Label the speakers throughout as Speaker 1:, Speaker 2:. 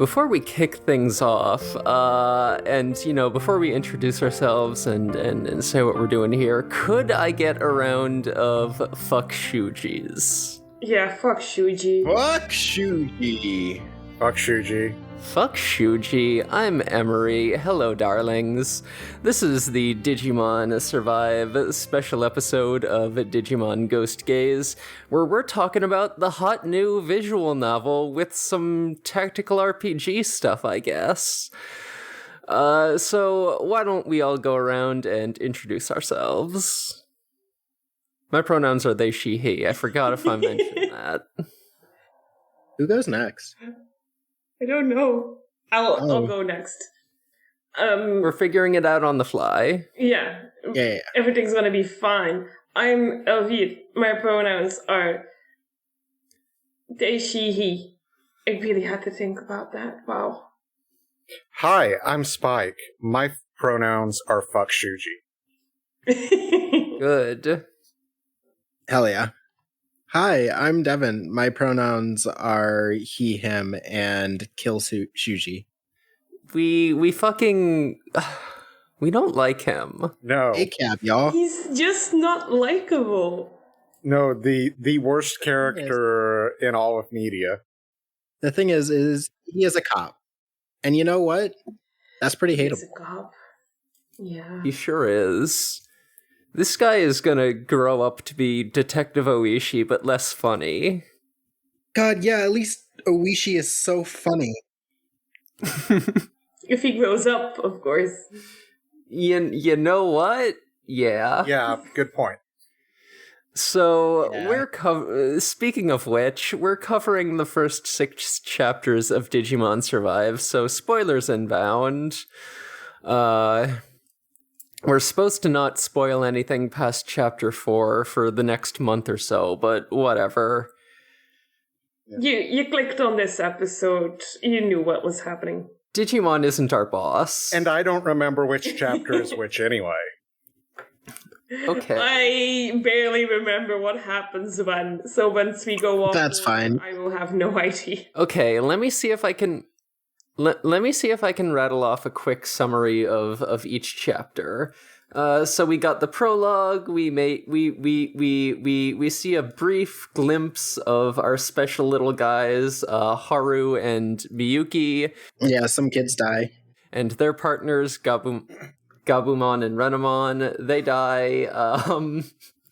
Speaker 1: Before we kick things off, before we introduce ourselves and say what we're doing here, could I get a round of fuck Shuujis?
Speaker 2: Yeah, fuck Shuuji.
Speaker 3: Fuck Shuuji.
Speaker 4: Fuck Shuuji.
Speaker 1: Fuck Shuuji, I'm Emory. Hello, darlings. This is the Digimon Survive special episode of Digimon Ghost Gaze, where we're talking about the hot new visual novel with some tactical RPG stuff, I guess. So why don't we all go around and introduce ourselves? My pronouns are they, she, he. I forgot if I mentioned that.
Speaker 3: Who goes next?
Speaker 2: I don't know. I'll go next.
Speaker 1: We're figuring it out on the fly.
Speaker 2: Yeah. Everything's gonna be fine. I'm Elvier. My pronouns are they, she, he. I really had to think about that. Wow.
Speaker 4: Hi, I'm Spike. My pronouns are fuck Shuuji.
Speaker 1: Good.
Speaker 3: Hell yeah. Hi, I'm Devon. My pronouns are he, him, and kill Shuuji.
Speaker 1: We fucking... we don't like him.
Speaker 4: No.
Speaker 3: A-cap, y'all.
Speaker 2: He's just not likable.
Speaker 4: No, the worst character in all of media.
Speaker 3: The thing is he is a cop. And you know what? That's pretty hateable.
Speaker 2: He's a cop. Yeah.
Speaker 1: He sure is. This guy is gonna grow up to be Detective Oishi, but less funny.
Speaker 3: God, yeah, at least Oishi is so funny.
Speaker 2: If he grows up, of course.
Speaker 1: You know what? Yeah.
Speaker 4: Yeah, good point.
Speaker 1: So,
Speaker 3: Yeah.
Speaker 1: we're speaking of which, we're covering the first 6 chapters of Digimon Survive, so spoilers inbound. We're supposed to not spoil anything past chapter 4 for the next month or so, but whatever.
Speaker 2: You clicked on this episode. You knew what was happening.
Speaker 1: Digimon isn't our boss.
Speaker 4: And I don't remember which chapter is which anyway.
Speaker 1: Okay.
Speaker 2: I barely remember what happens when. So once we go on,
Speaker 3: That's fine.
Speaker 2: I will have no idea.
Speaker 1: Okay, let me see if I can... Let me see if I can rattle off a quick summary of each chapter. So we got the prologue. We see a brief glimpse of our special little guys, Haru and Miyuki.
Speaker 3: Yeah, some kids die.
Speaker 1: And their partners, Gabumon and Renamon. They die.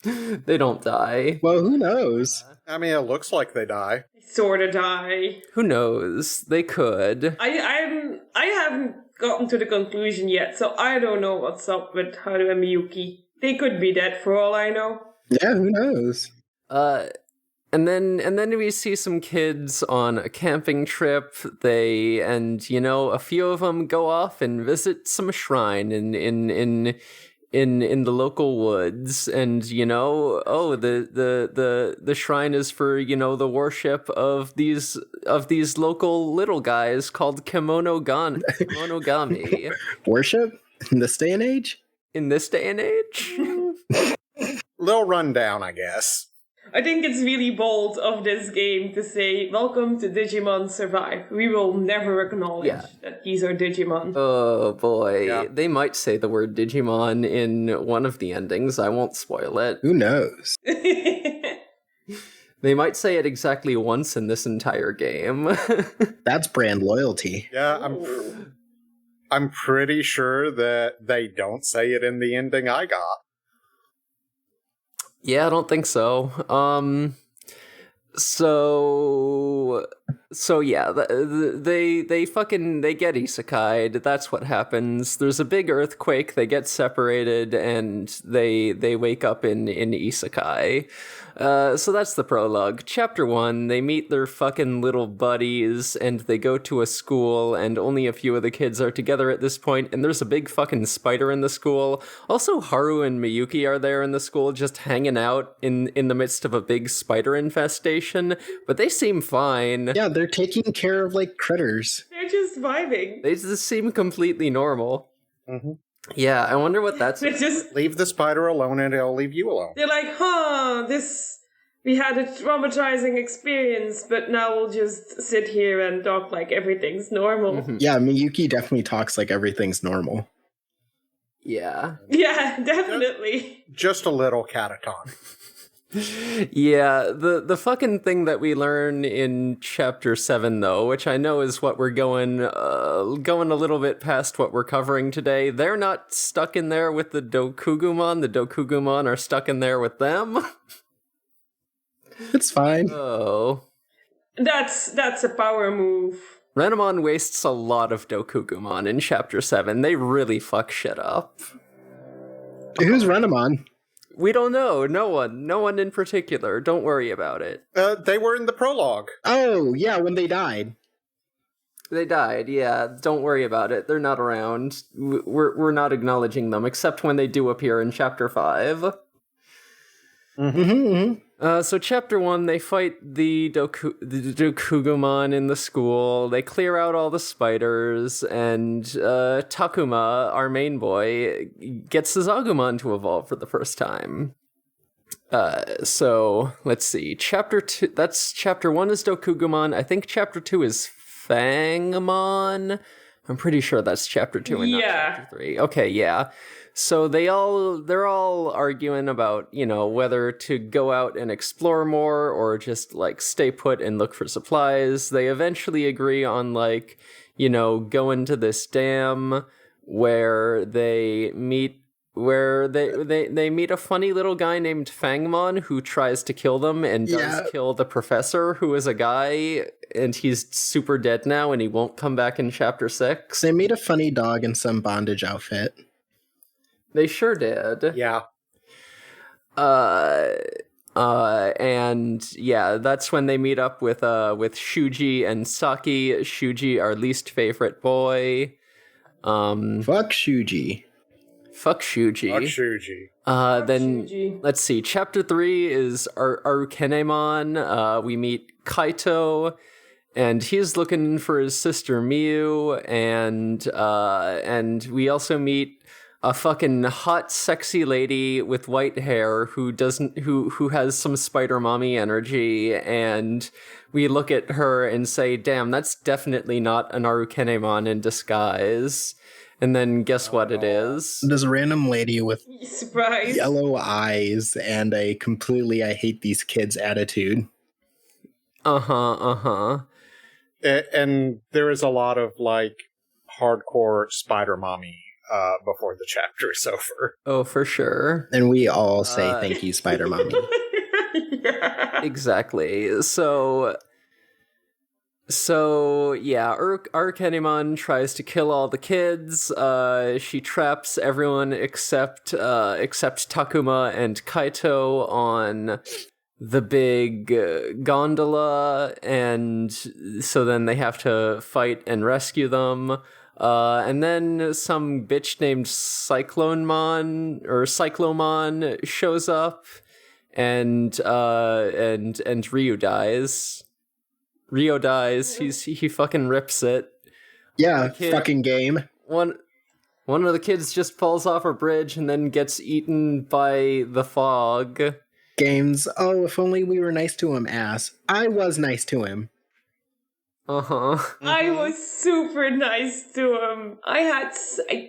Speaker 1: They don't die.
Speaker 3: Well, who knows?
Speaker 4: I mean, it looks like they die.
Speaker 2: Sorta die.
Speaker 1: Who knows? They could.
Speaker 2: I haven't gotten to the conclusion yet, so I don't know what's up with Haru and Miyuki. They could be dead for all I know.
Speaker 3: Yeah, who knows?
Speaker 1: And then we see some kids on a camping trip. A few of them go off and visit some shrine in the local woods, and the shrine is for the worship of these local little guys called Kemonogami.
Speaker 3: Worship? In this day and age?
Speaker 1: In this day and age?
Speaker 4: Little rundown, I guess.
Speaker 2: I think it's really bold of this game to say, welcome to Digimon Survive. We will never acknowledge that these are Digimon.
Speaker 1: Oh boy,
Speaker 4: Yeah.
Speaker 1: They might say the word Digimon in one of the endings. I won't spoil it.
Speaker 3: Who knows?
Speaker 1: They might say it exactly once in this entire game.
Speaker 3: That's brand loyalty.
Speaker 4: Yeah, I'm pretty sure that they don't say it in the ending I got.
Speaker 1: Yeah, I don't think so. So yeah, they get isekai'd. That's what happens. There's a big earthquake. They get separated, and they wake up in isekai. So that's the prologue. Chapter 1, they meet their fucking little buddies, and they go to a school, and only a few of the kids are together at this point, and there's a big fucking spider in the school. Also, Haru and Miyuki are there in the school, just hanging out in the midst of a big spider infestation, but they seem fine.
Speaker 3: Yeah, they're taking care of, critters.
Speaker 2: They're just vibing.
Speaker 1: They just seem completely normal.
Speaker 4: Mm-hmm.
Speaker 1: Yeah, I wonder what that's...
Speaker 2: They're just...
Speaker 4: Leave the spider alone and it'll leave you alone.
Speaker 2: They're like, this we had a traumatizing experience, but now we'll just sit here and talk like everything's normal.
Speaker 3: Yeah, Miyuki definitely talks like everything's normal.
Speaker 1: Yeah.
Speaker 2: Yeah, definitely.
Speaker 4: Just a little catatonic.
Speaker 1: Yeah, the fucking thing that we learn in chapter 7 though, which I know is what we're going a little bit past what we're covering today. They're not stuck in there with the Dokugumon. The Dokugumon are stuck in there with them.
Speaker 3: It's fine.
Speaker 1: Oh.
Speaker 2: That's a power move.
Speaker 1: Renamon wastes a lot of Dokugumon in chapter 7. They really fuck shit up.
Speaker 3: Who's Renamon?
Speaker 1: We don't know. No one in particular. Don't worry about it.
Speaker 4: They were in the prologue.
Speaker 3: Oh, yeah, when they died.
Speaker 1: They died, yeah. Don't worry about it. They're not around. We're not acknowledging them, except when they do appear in chapter 5. So chapter 1, they fight the Dokugumon in the school. They clear out all the spiders, and Takuma, our main boy, gets his Agumon to evolve for the first time. So let's see. Chapter 2. That's chapter 1 is Dokugumon. I think chapter 2 is Fangmon. I'm pretty sure that's chapter 2 and not chapter 3. Okay, yeah. So they're all arguing about, whether to go out and explore more or just like stay put and look for supplies. They eventually agree on going to this dam where they meet they meet a funny little guy named Fangmon who tries to kill them and does kill the professor, who is a guy, and he's super dead now and he won't come back in chapter 6.
Speaker 3: They made a funny dog in some bondage outfit.
Speaker 1: They sure did.
Speaker 4: Yeah.
Speaker 1: And yeah, that's when they meet up with Shuuji and Saki. Shuuji, our least favorite boy.
Speaker 3: Fuck Shuuji.
Speaker 4: Fuck Shuuji.
Speaker 1: Then
Speaker 2: Shuuji.
Speaker 1: Let's see. Chapter 3 is Arukenemon. We meet Kaito, and he's looking for his sister Miu, and we also meet a fucking hot, sexy lady with white hair who has some Spider Mommy energy, and we look at her and say, "Damn, that's definitely not an Arukenemon in disguise." And then guess what it is?
Speaker 3: This random lady with
Speaker 2: Surprise.
Speaker 3: yellow eyes and a completely I hate these kids attitude.
Speaker 1: Uh-huh.
Speaker 4: And there is a lot of hardcore Spider Mommy before the chapter is over.
Speaker 1: Oh, for sure.
Speaker 3: And we all say thank you, Spider Mommy.
Speaker 2: Yeah.
Speaker 1: Exactly. So yeah, Arukenemon tries to kill all the kids. She traps everyone except Takuma and Kaito on the big gondola, and so then they have to fight and rescue them. And then some bitch named Cyclomon shows up, and Ryu dies. Rio dies. He fucking rips it.
Speaker 3: Yeah, fucking game.
Speaker 1: One of the kids just falls off a bridge and then gets eaten by the fog.
Speaker 3: Games. Oh, if only we were nice to him, ass. I was nice to him.
Speaker 1: Uh-huh.
Speaker 2: I was super nice to him.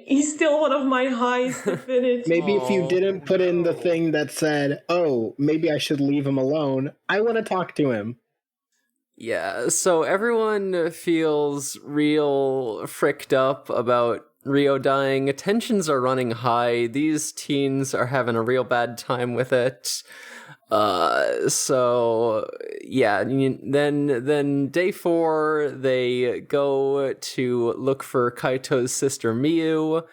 Speaker 2: He's still one of my highest affinities.
Speaker 3: Maybe if you didn't put in the thing that said, oh, maybe I should leave him alone, I want to talk to him.
Speaker 1: Yeah, so everyone feels real fricked up about Rio dying. Tensions are running high. These teens are having a real bad time with it. So yeah, then day 4, they go to look for Kaito's sister Miu.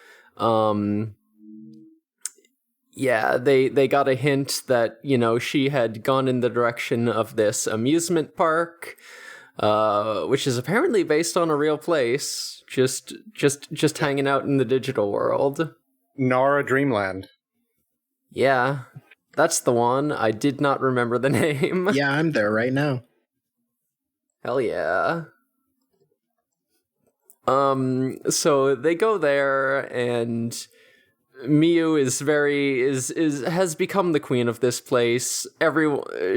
Speaker 1: Yeah, they got a hint that, she had gone in the direction of this amusement park, which is apparently based on a real place, just hanging out in the digital world.
Speaker 4: Nara Dreamland.
Speaker 1: Yeah, that's the one. I did not remember the name.
Speaker 3: Yeah, I'm there right now.
Speaker 1: Hell yeah. So they go there, and Miyu has become the queen of this place.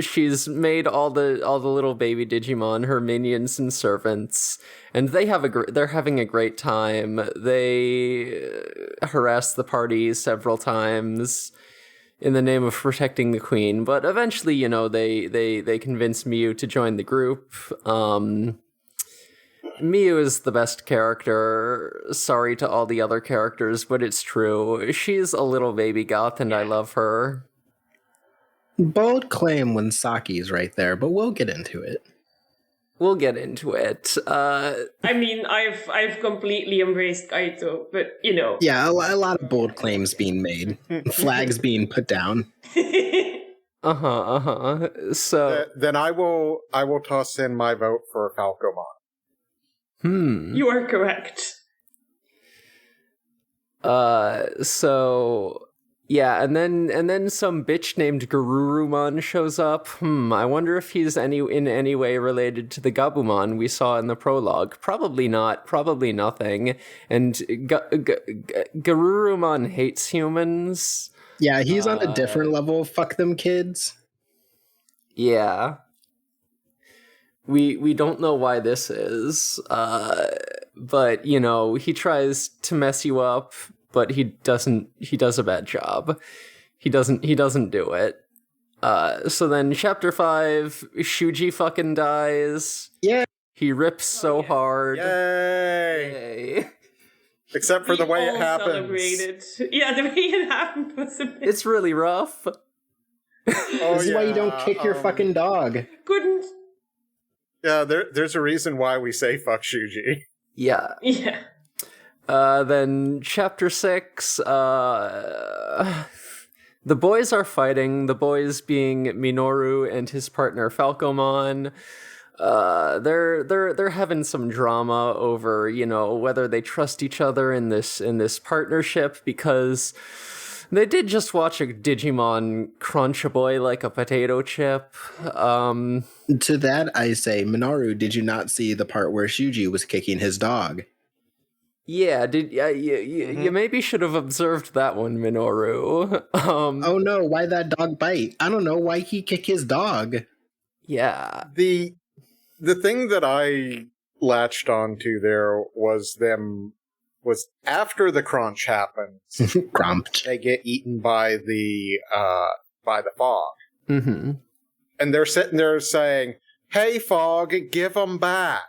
Speaker 1: She's made all the little baby Digimon her minions and servants, and they're having a great time. They harass the party several times in the name of protecting the queen, but eventually, they convince Miyu to join the group. Miyu is the best character. Sorry to all the other characters, but it's true. She's a little baby goth, and I love her.
Speaker 3: Bold claim when Saki's right there, but we'll get into it.
Speaker 1: We'll get into it.
Speaker 2: I mean, I've completely embraced Kaito, but
Speaker 3: Yeah, a lot of bold claims being made, flags being put down.
Speaker 1: So
Speaker 4: then I will toss in my vote for Falcomon.
Speaker 2: You are correct.
Speaker 1: So yeah, and then some bitch named Garurumon shows up. I wonder if he's in any way related to the Gabumon we saw in the prologue. Probably not. Probably nothing. And Garurumon hates humans.
Speaker 3: Yeah, he's on a different level. Fuck them kids.
Speaker 1: Yeah. We don't know why this is, but he tries to mess you up, but he does a bad job. He doesn't do it. So then chapter 5, Shuuji fucking dies.
Speaker 3: Yeah.
Speaker 1: He rips so hard.
Speaker 4: Yay! Except for the way it happens.
Speaker 2: Celebrated. Yeah, the way it happened was a bit...
Speaker 1: It's really rough.
Speaker 3: This is why you don't kick your fucking dog.
Speaker 2: Couldn't.
Speaker 4: Yeah, there's a reason why we say fuck Shuuji.
Speaker 1: Yeah.
Speaker 2: Yeah.
Speaker 1: Then chapter 6, the boys are fighting, the boys being Minoru and his partner Falcomon. They're having some drama over, whether they trust each other in this partnership, because they did just watch a Digimon crunch a boy like a potato chip.
Speaker 3: To that I say, Minoru, did you not see the part where Shuuji was kicking his dog?
Speaker 1: Yeah, you maybe should have observed that one, Minoru.
Speaker 3: Oh no, why that dog bite? I don't know, why he kick his dog?
Speaker 1: Yeah.
Speaker 4: The thing that I latched onto there was after the crunch happens,
Speaker 3: Crunch.
Speaker 4: they get eaten by the fog.
Speaker 1: Mm-hmm.
Speaker 4: And they're sitting there saying, "Hey, fog, give them back."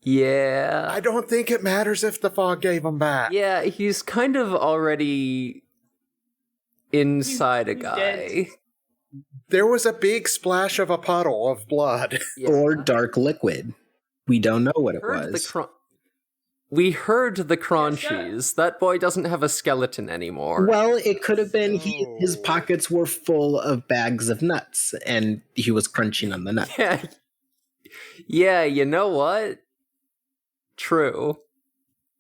Speaker 1: Yeah.
Speaker 4: I don't think it matters if the fog gave them back.
Speaker 1: Yeah, he's kind of already inside a guy.
Speaker 2: Dead.
Speaker 4: There was a big splash of a puddle of blood.
Speaker 1: Yeah.
Speaker 3: Or dark liquid. We don't know what it was.
Speaker 1: We heard the crunchies. That boy doesn't have a skeleton anymore.
Speaker 3: Well, it could have been his pockets were full of bags of nuts, and he was crunching on the nuts.
Speaker 1: Yeah. Yeah, you know what? True.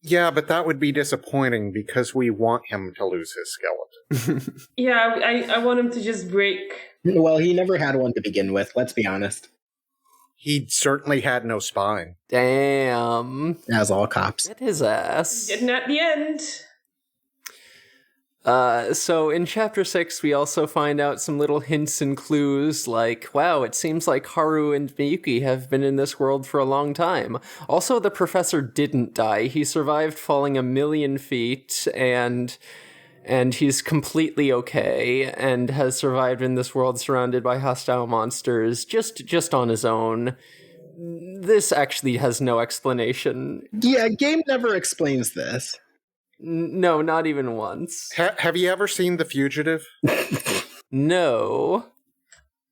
Speaker 4: Yeah, but that would be disappointing because we want him to lose his skeleton.
Speaker 2: Yeah, I want him to just break.
Speaker 3: Well, he never had one to begin with, let's be honest.
Speaker 4: He certainly had no spine.
Speaker 1: Damn.
Speaker 3: As all cops.
Speaker 1: Get his ass.
Speaker 2: Didn't at the end.
Speaker 1: So in chapter 6, we also find out some little hints and clues like, wow, it seems like Haru and Miyuki have been in this world for a long time. Also, the professor didn't die. He survived falling 1,000,000 feet, and he's completely okay, and has survived in this world surrounded by hostile monsters, just on his own. This actually has no explanation.
Speaker 3: Yeah, game never explains this.
Speaker 1: No, not even once.
Speaker 4: Have you ever seen The Fugitive?
Speaker 1: No.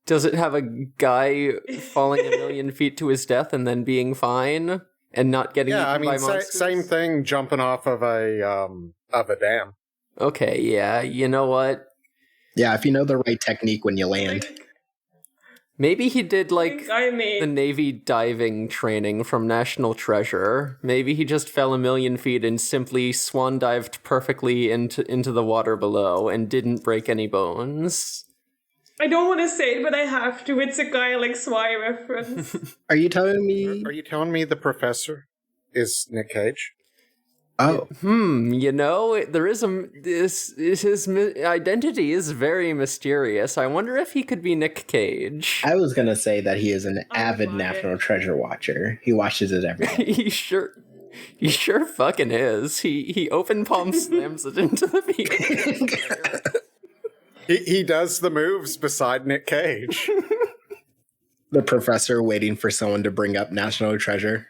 Speaker 1: Does it have a guy falling 1,000,000 feet to his death and then being fine and not getting eaten by monsters?
Speaker 4: Same thing, jumping off of a dam.
Speaker 1: Okay, yeah, you know what?
Speaker 3: Yeah, if you know the right technique when you land.
Speaker 1: Maybe he did, like,
Speaker 2: the
Speaker 1: the Navy diving training from National Treasure. Maybe he just fell 1,000,000 feet and simply swan dived perfectly into the water below and didn't break any bones.
Speaker 2: I don't want to say it, but I have to. It's a Guy Like Swy reference.
Speaker 3: Are you telling me?
Speaker 4: Are you telling me the professor is Nick Cage?
Speaker 3: Oh.
Speaker 1: There is his identity is very mysterious. I wonder if he could be Nick Cage.
Speaker 3: I was going to say that he is an avid
Speaker 2: buy
Speaker 3: National
Speaker 2: it.
Speaker 3: Treasure watcher. He watches it every day.
Speaker 1: He sure fucking is. He open palm slams it into the field.
Speaker 4: He does the moves beside Nick Cage.
Speaker 3: The professor waiting for someone to bring up National Treasure.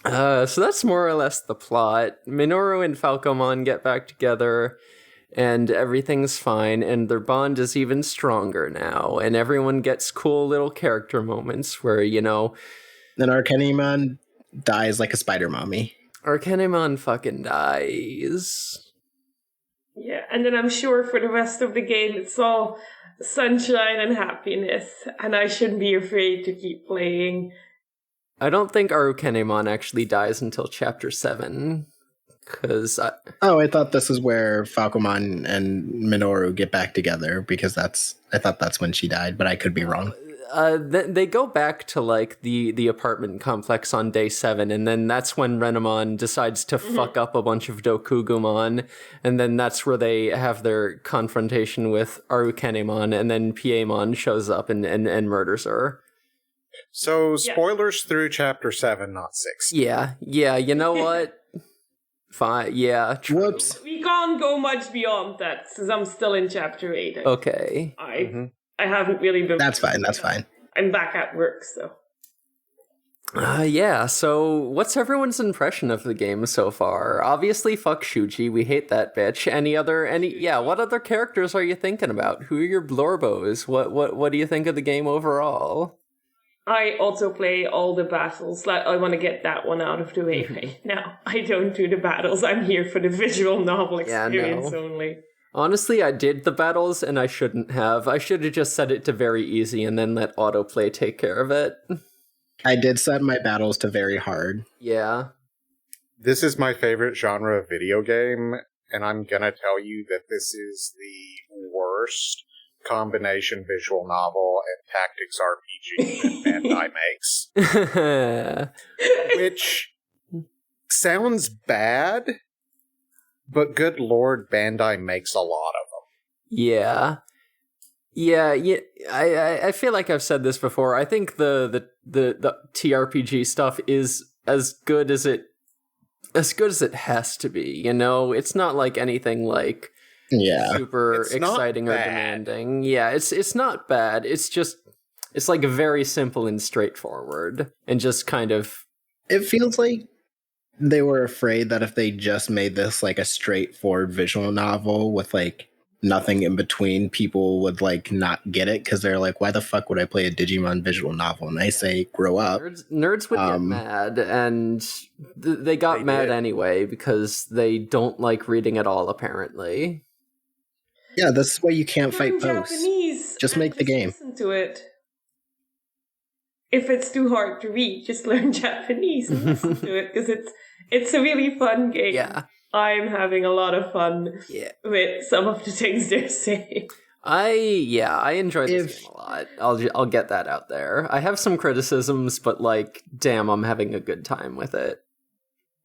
Speaker 1: So that's more or less the plot. Minoru and Falcomon get back together, and everything's fine, and their bond is even stronger now, and everyone gets cool little character moments where,
Speaker 3: Then Arcanimon dies like a spider mommy.
Speaker 1: Arcanimon fucking dies.
Speaker 2: Yeah, and then I'm sure for the rest of the game it's all sunshine and happiness, and I shouldn't be afraid to keep playing.
Speaker 1: I don't think Arcanimon actually dies until Chapter 7, because
Speaker 3: I thought this is where Falcomon and Minoru get back together, because I thought that's when she died, but I could be wrong.
Speaker 1: They go back to like the apartment complex on day 7, and then that's when Renamon decides to fuck up a bunch of Dokugumon, and then that's where they have their confrontation with Arukenimon, and then Piemon shows up and murders her.
Speaker 4: So, spoilers through Chapter 7, not 6.
Speaker 1: Yeah, you know what? Fine, yeah, true.
Speaker 3: Whoops.
Speaker 2: We can't go much beyond that, because I'm still in Chapter 8.
Speaker 1: Okay.
Speaker 2: I haven't really been...
Speaker 3: That's fine.
Speaker 2: I'm back at work, so...
Speaker 1: So what's everyone's impression of the game so far? Obviously, fuck Shuuji, we hate that bitch. What other characters are you thinking about? Who are your Blorbos? What do you think of the game overall?
Speaker 2: I also play all the battles. Like, I want to get that one out of the way right now. I don't do the battles. I'm here for the visual novel experience only.
Speaker 1: Honestly, I did the battles, and I shouldn't have. I should have just set it to very easy and then let autoplay take care of it.
Speaker 3: I did set my battles to very hard.
Speaker 1: Yeah.
Speaker 4: This is my favorite genre of video game, and I'm gonna tell you that this is the worst combination visual novel and tactics RPG that Bandai makes. Which sounds bad, but good lord, Bandai makes a lot of them.
Speaker 1: Yeah. I feel like I've said this before. I think the TRPG stuff is as good as it has to be. It's not like anything like super exciting or demanding. Yeah, it's not bad. It's like very simple and straightforward, and just kind of.
Speaker 3: It feels like they were afraid that if they just made this like a straightforward visual novel with like nothing in between, people would like not get it, because they're like, why the fuck would I play a Digimon visual novel? And I say, grow up.
Speaker 1: Nerds would get mad, and they got mad anyway, because they don't like reading at all, apparently.
Speaker 3: Yeah, this is why you can't fight posts.
Speaker 2: Japanese.
Speaker 3: Just make the game.
Speaker 2: Listen to it. If it's too hard to read, just learn Japanese and listen to it, because it's a really fun game.
Speaker 1: Yeah.
Speaker 2: I'm having a lot of fun with some of the things they're saying.
Speaker 1: I enjoy this game a lot. I'll get that out there. I have some criticisms, but like, damn, I'm having a good time with it.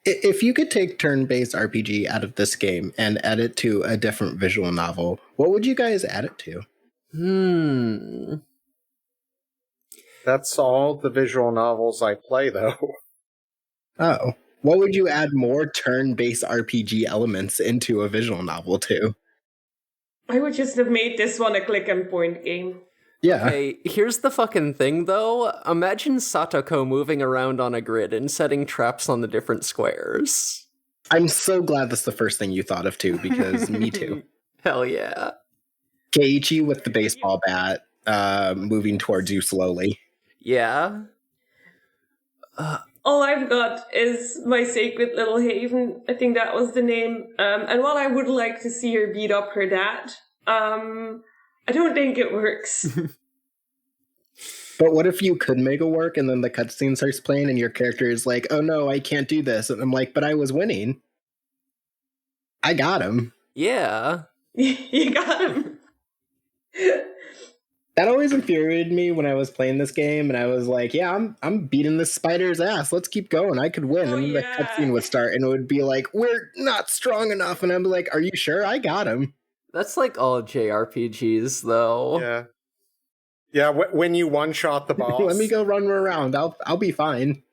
Speaker 3: If you could take turn-based RPG out of this game and add it to a different visual novel, what would you guys add it to?
Speaker 4: That's all the visual novels I play, though.
Speaker 3: Oh. What would you add more turn-based RPG elements into a visual novel to?
Speaker 2: I would just have made this one a click-and-point game.
Speaker 3: Yeah.
Speaker 1: Okay, here's the fucking thing, though. Imagine Satoko moving around on a grid and setting traps on the different squares.
Speaker 3: I'm so glad that's the first thing you thought of, too, because me too.
Speaker 1: Hell yeah.
Speaker 3: Keiichi with the baseball bat, moving towards you slowly.
Speaker 1: Yeah.
Speaker 2: All I've got is My Sacred Little Haven. I think that was the name. And while I would like to see her beat up her dad, I don't think it works.
Speaker 3: But what if you could make it work, and then the cutscene starts playing and your character is like, oh no, I can't do this. And I'm like, but I was winning. I got him.
Speaker 1: Yeah.
Speaker 2: You got him.
Speaker 3: That always infuriated me when I was playing this game, and I was like, "Yeah, I'm beating this spider's ass. Let's keep going. I could win."
Speaker 2: Oh,
Speaker 3: And then the
Speaker 2: yeah.
Speaker 3: cutscene would start, and it would be like, "We're not strong enough." And I'm like, "Are you sure? I got him."
Speaker 1: That's like all JRPGs, though.
Speaker 4: Yeah. Yeah, when you one-shot the boss.
Speaker 3: Let me go run around. I'll be fine.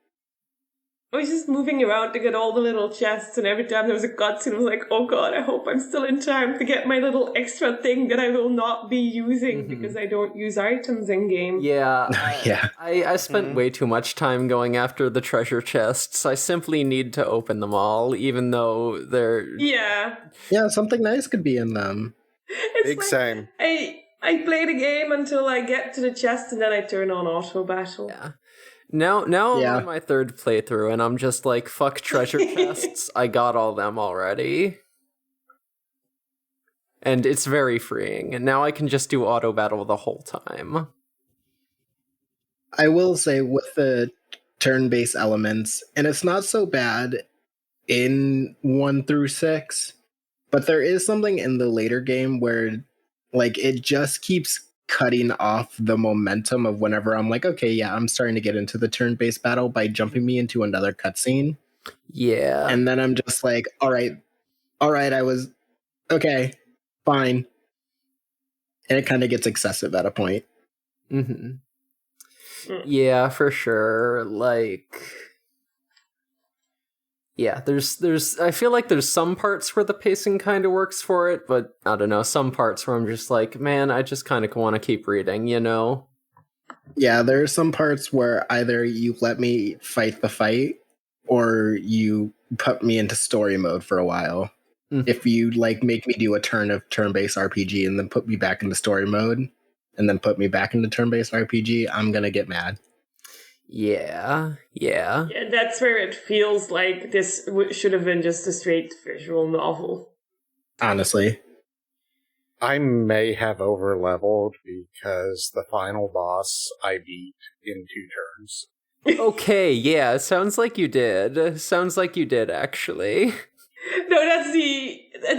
Speaker 2: I was just moving around to get all the little chests, and every time there was a cutscene, I was like, oh god, I hope I'm still in time to get my little extra thing that I will not be using because I don't use items in game.
Speaker 1: Yeah.
Speaker 3: Yeah.
Speaker 1: I spent way too much time going after the treasure chests. I simply need to open them all, even though they're...
Speaker 2: Yeah.
Speaker 3: Yeah, something nice could be in them.
Speaker 2: It's
Speaker 4: Big
Speaker 2: like,
Speaker 4: same.
Speaker 2: I play the game until I get to the chest, and then I turn on auto battle.
Speaker 1: Yeah. Now I'm
Speaker 3: Yeah.
Speaker 1: on my third playthrough, and I'm just like, fuck treasure chests. I got all them already. And it's very freeing. And now I can just do auto battle the whole time.
Speaker 3: I will say with the turn-based elements, and it's not so bad in 1 through 6, but there is something in the later game where like it just keeps cutting off the momentum of whenever I'm like, okay, yeah, I'm starting to get into the turn-based battle by jumping me into another cutscene.
Speaker 1: Yeah.
Speaker 3: And then I'm just like, all right, I was okay, fine. And it kind of gets excessive at a point.
Speaker 1: Mm-hmm. Yeah, for sure. Like, yeah, there's I feel like there's some parts where the pacing kind of works for it, but I don't know, some parts where I'm just like, man, I just kind of want to keep reading, you know?
Speaker 3: Yeah, there are some parts where either you let me fight the fight or you put me into story mode for a while.
Speaker 1: Mhm.
Speaker 3: If you like make me do a turn of turn-based RPG and then put me back into story mode and then put me back into turn-based RPG, I'm gonna get mad.
Speaker 1: Yeah.
Speaker 2: Yeah, that's where it feels like this should have been just a straight visual novel.
Speaker 3: Honestly.
Speaker 4: I may have overleveled because the final boss I beat in 2 turns.
Speaker 1: Okay, yeah, sounds like you did. Sounds like you did, actually.
Speaker 2: No, that's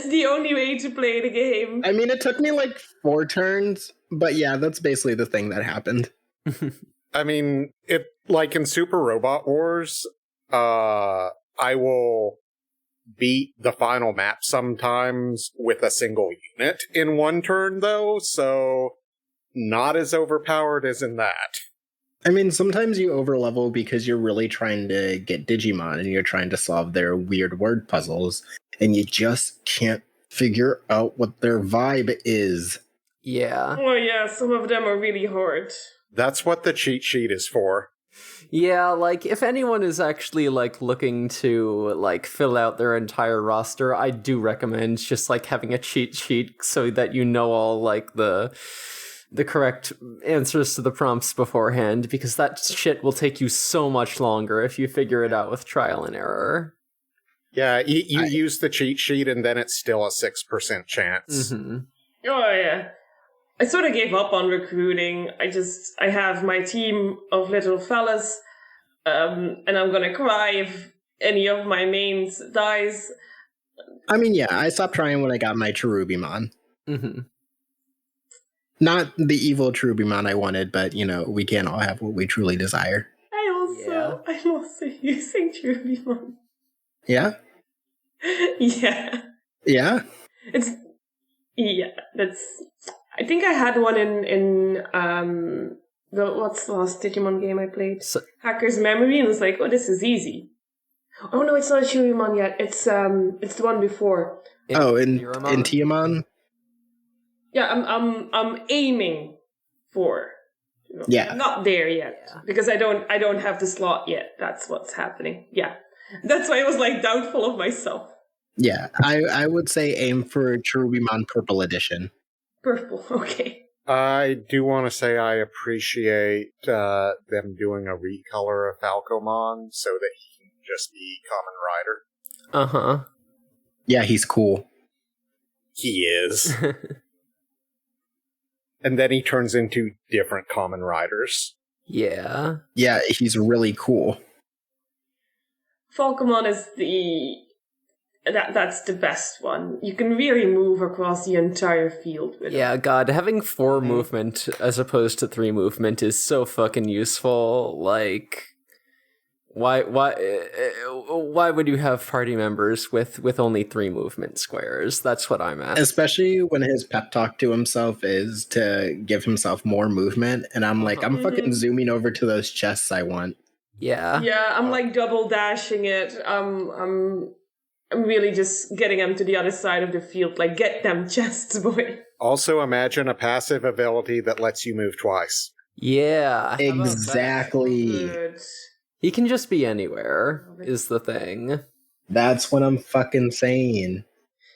Speaker 2: the only way to play the game.
Speaker 3: I mean, it took me like 4 turns, but yeah, that's basically the thing that happened.
Speaker 4: I mean, it like in Super Robot Wars, I will beat the final map sometimes with a single unit in 1 turn, though, so not as overpowered as in that.
Speaker 3: I mean, sometimes you overlevel because you're really trying to get Digimon and you're trying to solve their weird word puzzles, and you just can't figure out what their vibe is.
Speaker 1: Yeah.
Speaker 2: Oh yeah, some of them are really hard.
Speaker 4: That's what the cheat sheet is for.
Speaker 1: Yeah, like, if anyone is actually, like, looking to, like, fill out their entire roster, I do recommend just, like, having a cheat sheet so that you know all, like, the correct answers to the prompts beforehand, because that shit will take you so much longer if you figure it out with trial and error.
Speaker 4: Yeah, you use the cheat sheet and then it's still a 6% chance.
Speaker 1: Mm-hmm.
Speaker 2: Oh yeah. I sort of gave up on recruiting. I have my team of little fellas, and I'm gonna cry if any of my mains dies.
Speaker 3: I mean, yeah, I stopped trying when I got my Cherubimon.
Speaker 1: Mm-hmm.
Speaker 3: Not the evil Cherubimon I wanted, but, you know, we can't all have what we truly desire.
Speaker 2: I'm also using Cherubimon.
Speaker 3: Yeah?
Speaker 2: Yeah.
Speaker 3: Yeah?
Speaker 2: I think I had one in what's the last Digimon game I played? Hacker's Memory, and it's like, oh, this is easy. Oh no, it's not Cherubimon yet. It's the one before.
Speaker 3: In Tiamon?
Speaker 2: Yeah, I'm aiming for.
Speaker 3: Yeah.
Speaker 2: I'm not there yet because I don't have the slot yet. That's what's happening. Yeah, that's why I was like doubtful of myself.
Speaker 3: Yeah, I would say aim for Cherubimon Purple Edition.
Speaker 2: Purple, okay.
Speaker 4: I do want to say I appreciate them doing a recolor of Falcomon so that he can just be Common Rider.
Speaker 1: Uh-huh.
Speaker 3: Yeah, he's cool.
Speaker 4: He is. And then he turns into different Common Riders.
Speaker 1: Yeah.
Speaker 3: Yeah, he's really cool.
Speaker 2: Falcomon that's the best one. You can really move across the entire field with it.
Speaker 1: Yeah, God, having 4 movement as opposed to 3 movement is so fucking useful. Like, why would you have party members with only 3 movement squares? That's what I'm at.
Speaker 3: Especially when his pep talk to himself is to give himself more movement, and I'm like, I'm fucking zooming over to those chests I want.
Speaker 1: Yeah.
Speaker 2: Yeah, I'm like double dashing it. I'm really just getting them to the other side of the field. Like, get them chests, boy.
Speaker 4: Also, imagine a passive ability that lets you move twice.
Speaker 1: Yeah.
Speaker 3: Exactly.
Speaker 2: Good.
Speaker 1: He can just be anywhere, is the thing.
Speaker 3: That's what I'm fucking saying.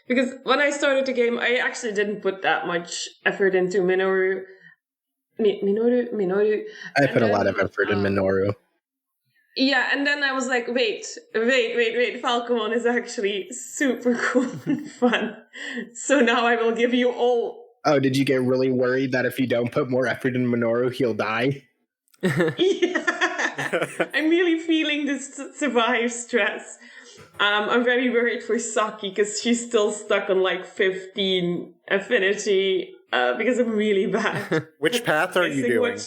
Speaker 2: Because when I started the game, I actually didn't put that much effort into Minoru. Minoru.
Speaker 3: I put a lot of effort in Minoru.
Speaker 2: Yeah, and then I was like, wait. Falcomon is actually super cool and fun. So now I will give you all...
Speaker 3: Oh, did you get really worried that if you don't put more effort in Minoru, he'll die?
Speaker 2: Yeah. I'm really feeling this survive stress. I'm very worried for Saki because she's still stuck on like 15 affinity because I'm really bad.
Speaker 4: Which path are you doing?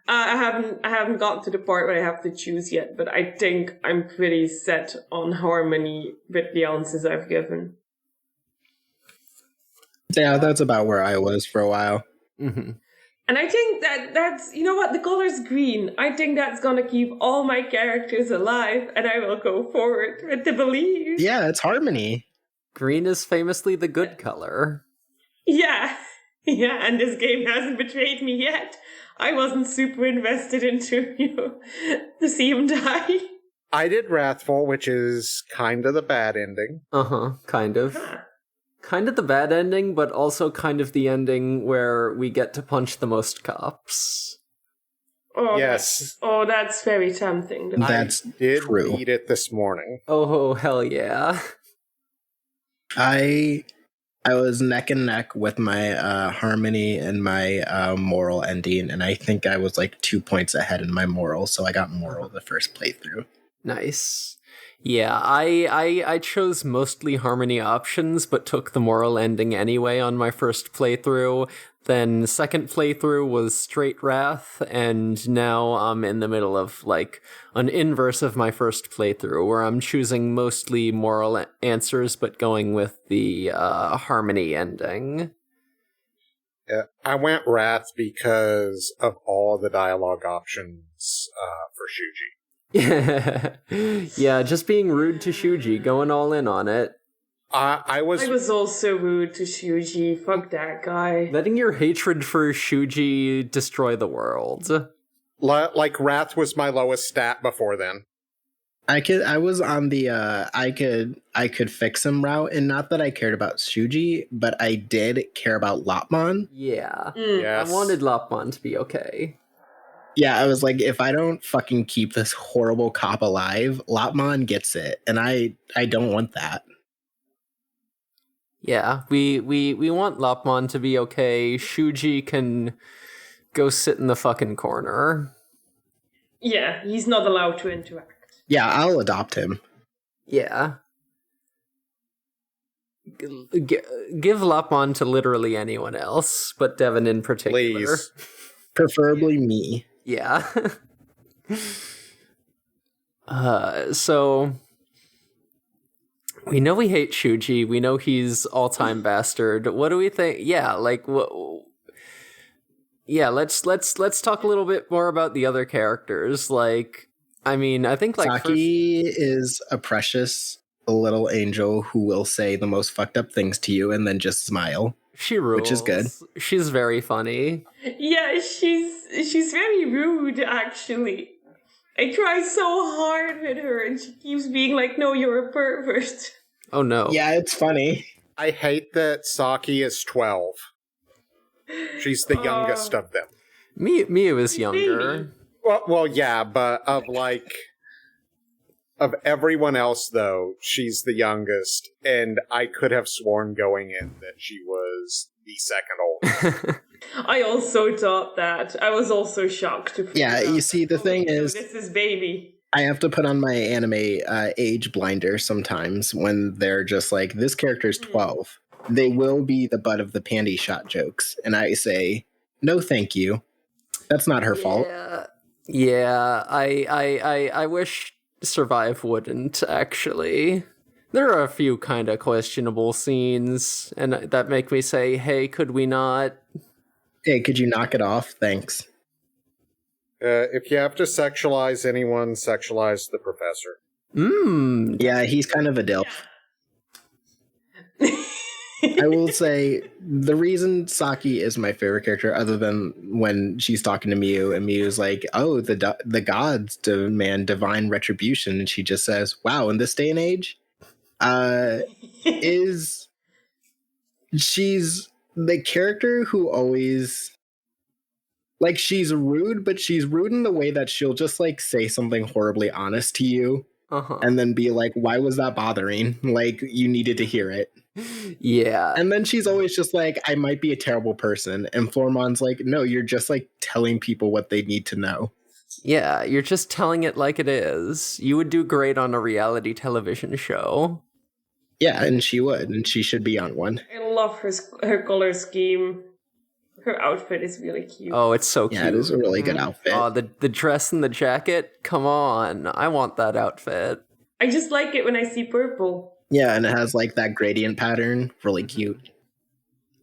Speaker 2: I haven't gotten to the part where I have to choose yet, but I think I'm pretty set on harmony with the answers I've given.
Speaker 3: Yeah, that's about where I was for a while.
Speaker 1: Mm-hmm.
Speaker 2: And I think that's, you know what, the color's green. I think that's gonna keep all my characters alive, and I will go forward with the belief.
Speaker 3: Yeah, it's harmony.
Speaker 1: Green is famously the good color.
Speaker 2: Yeah, and this game hasn't betrayed me yet. I wasn't super invested into, to see him die.
Speaker 4: I did Wrathful, which is kind of the bad ending.
Speaker 1: Kind of.
Speaker 2: Huh.
Speaker 1: Kind of the bad ending, but also kind of the ending where we get to punch the most cops.
Speaker 2: Oh,
Speaker 4: Yes.
Speaker 2: That's very tempting.
Speaker 3: That's
Speaker 4: I did
Speaker 3: true.
Speaker 4: read it this morning.
Speaker 1: Oh, hell yeah.
Speaker 3: I was neck and neck with my harmony and my moral ending, and I think I was like 2 points ahead in my moral, so I got moral the first playthrough.
Speaker 1: Nice. Yeah, I chose mostly harmony options, but took the moral ending anyway on my first playthrough. Then second playthrough was straight wrath, and now I'm in the middle of like an inverse of my first playthrough, where I'm choosing mostly moral answers, but going with the harmony ending.
Speaker 4: Yeah, I went Wrath because of all the dialogue options for Shuuji.
Speaker 1: Yeah, just being rude to Shuuji, going all in on it.
Speaker 4: I was
Speaker 2: also rude to Shuuji. Fuck that guy.
Speaker 1: Letting your hatred for Shuuji destroy the world.
Speaker 4: like Wrath was my lowest stat before then.
Speaker 3: I was on the I could fix him route, and not that I cared about Shuuji, but I did care about Lopmon.
Speaker 1: Yeah.
Speaker 4: Yes.
Speaker 1: I wanted Lopmon to be okay.
Speaker 3: Yeah, I was like, if I don't fucking keep this horrible cop alive, Lopmon gets it, and I don't want that.
Speaker 1: Yeah, we want Lopmon to be okay. Shuuji can go sit in the fucking corner.
Speaker 2: Yeah, he's not allowed to interact.
Speaker 3: Yeah, I'll adopt him.
Speaker 1: Yeah. Give Lopmon to literally anyone else, but Devon in particular.
Speaker 4: Please.
Speaker 3: Preferably me.
Speaker 1: Yeah. So we know we hate Shuuji. We know he's all-time bastard. What do we think? Yeah, like yeah, let's talk a little bit more about the other characters. Like, I mean, I think like
Speaker 3: Saki is a precious little angel who will say the most fucked up things to you and then just smile.
Speaker 1: She rules.
Speaker 3: Which is good.
Speaker 1: She's very funny.
Speaker 2: Yeah, she's very rude, actually. I try so hard with her, and she keeps being like, no, you're a pervert.
Speaker 1: Oh, no.
Speaker 3: Yeah, it's funny.
Speaker 4: I hate that Saki is 12. She's the youngest of them.
Speaker 1: Miu is younger.
Speaker 4: Well, yeah, but of everyone else, though, she's the youngest, and I could have sworn going in that she was the second oldest.
Speaker 2: I also thought that. I was also shocked to
Speaker 3: Yeah, you see, the thing is...
Speaker 2: This is baby.
Speaker 3: I have to put on my anime age blinder sometimes when they're just like, this character's 12. They will be the butt of the panty shot jokes. And I say, no, thank you. That's not her fault.
Speaker 1: Yeah, I wish Survive wouldn't, actually. There are a few kind of questionable scenes, and that make me say, hey, could we not?
Speaker 3: Hey, could you knock it off? Thanks.
Speaker 4: If you have to sexualize anyone, sexualize the professor.
Speaker 3: Yeah, he's kind of a dilf. I will say the reason Saki is my favorite character, other than when she's talking to Miu, and Miu's like, "Oh, the gods demand divine retribution," and she just says, "Wow, in this day and age," is she's the character who always like she's rude, but she's rude in the way that she'll just like say something horribly honest to you, and then be like, "Why was that bothering? Like you needed to hear it."
Speaker 1: Yeah.
Speaker 3: And then she's always just like, I might be a terrible person. And Floormon's like, no, you're just like telling people what they need to know.
Speaker 1: Yeah, you're just telling it like it is. You would do great on a reality television show.
Speaker 3: Yeah, and she would, and she should be on one.
Speaker 2: I love her color scheme. Her outfit is really cute.
Speaker 1: Oh, it's so cute.
Speaker 3: Yeah, it is a really good outfit.
Speaker 1: Oh, the dress and the jacket? Come on. I want that outfit.
Speaker 2: I just like it when I see purple.
Speaker 3: Yeah, and it has like that gradient pattern. Really cute.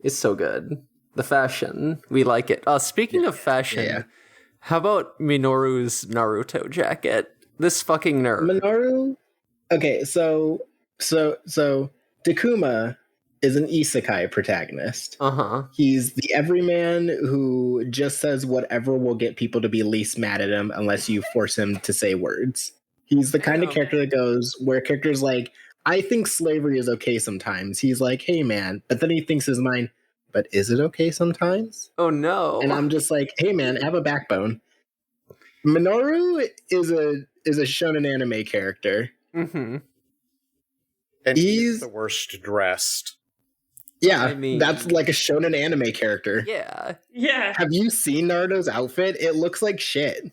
Speaker 1: It's so good. The fashion. We like it. Speaking of fashion, how about Minoru's Naruto jacket? This fucking nerd.
Speaker 3: Minoru? Okay, so Takuma is an isekai protagonist. He's the everyman who just says whatever will get people to be least mad at him unless you force him to say words. He's the kind of character that goes where characters like, I think slavery is okay sometimes. He's like, hey man, but then he thinks his mind, but is it okay sometimes?
Speaker 1: Oh no.
Speaker 3: And I'm just like, hey man, have a backbone. Minoru is a shonen anime character.
Speaker 4: And he's the worst dressed.
Speaker 3: Yeah, I mean, that's like a shonen anime character.
Speaker 1: Yeah.
Speaker 3: Have you seen Naruto's outfit? It looks like shit.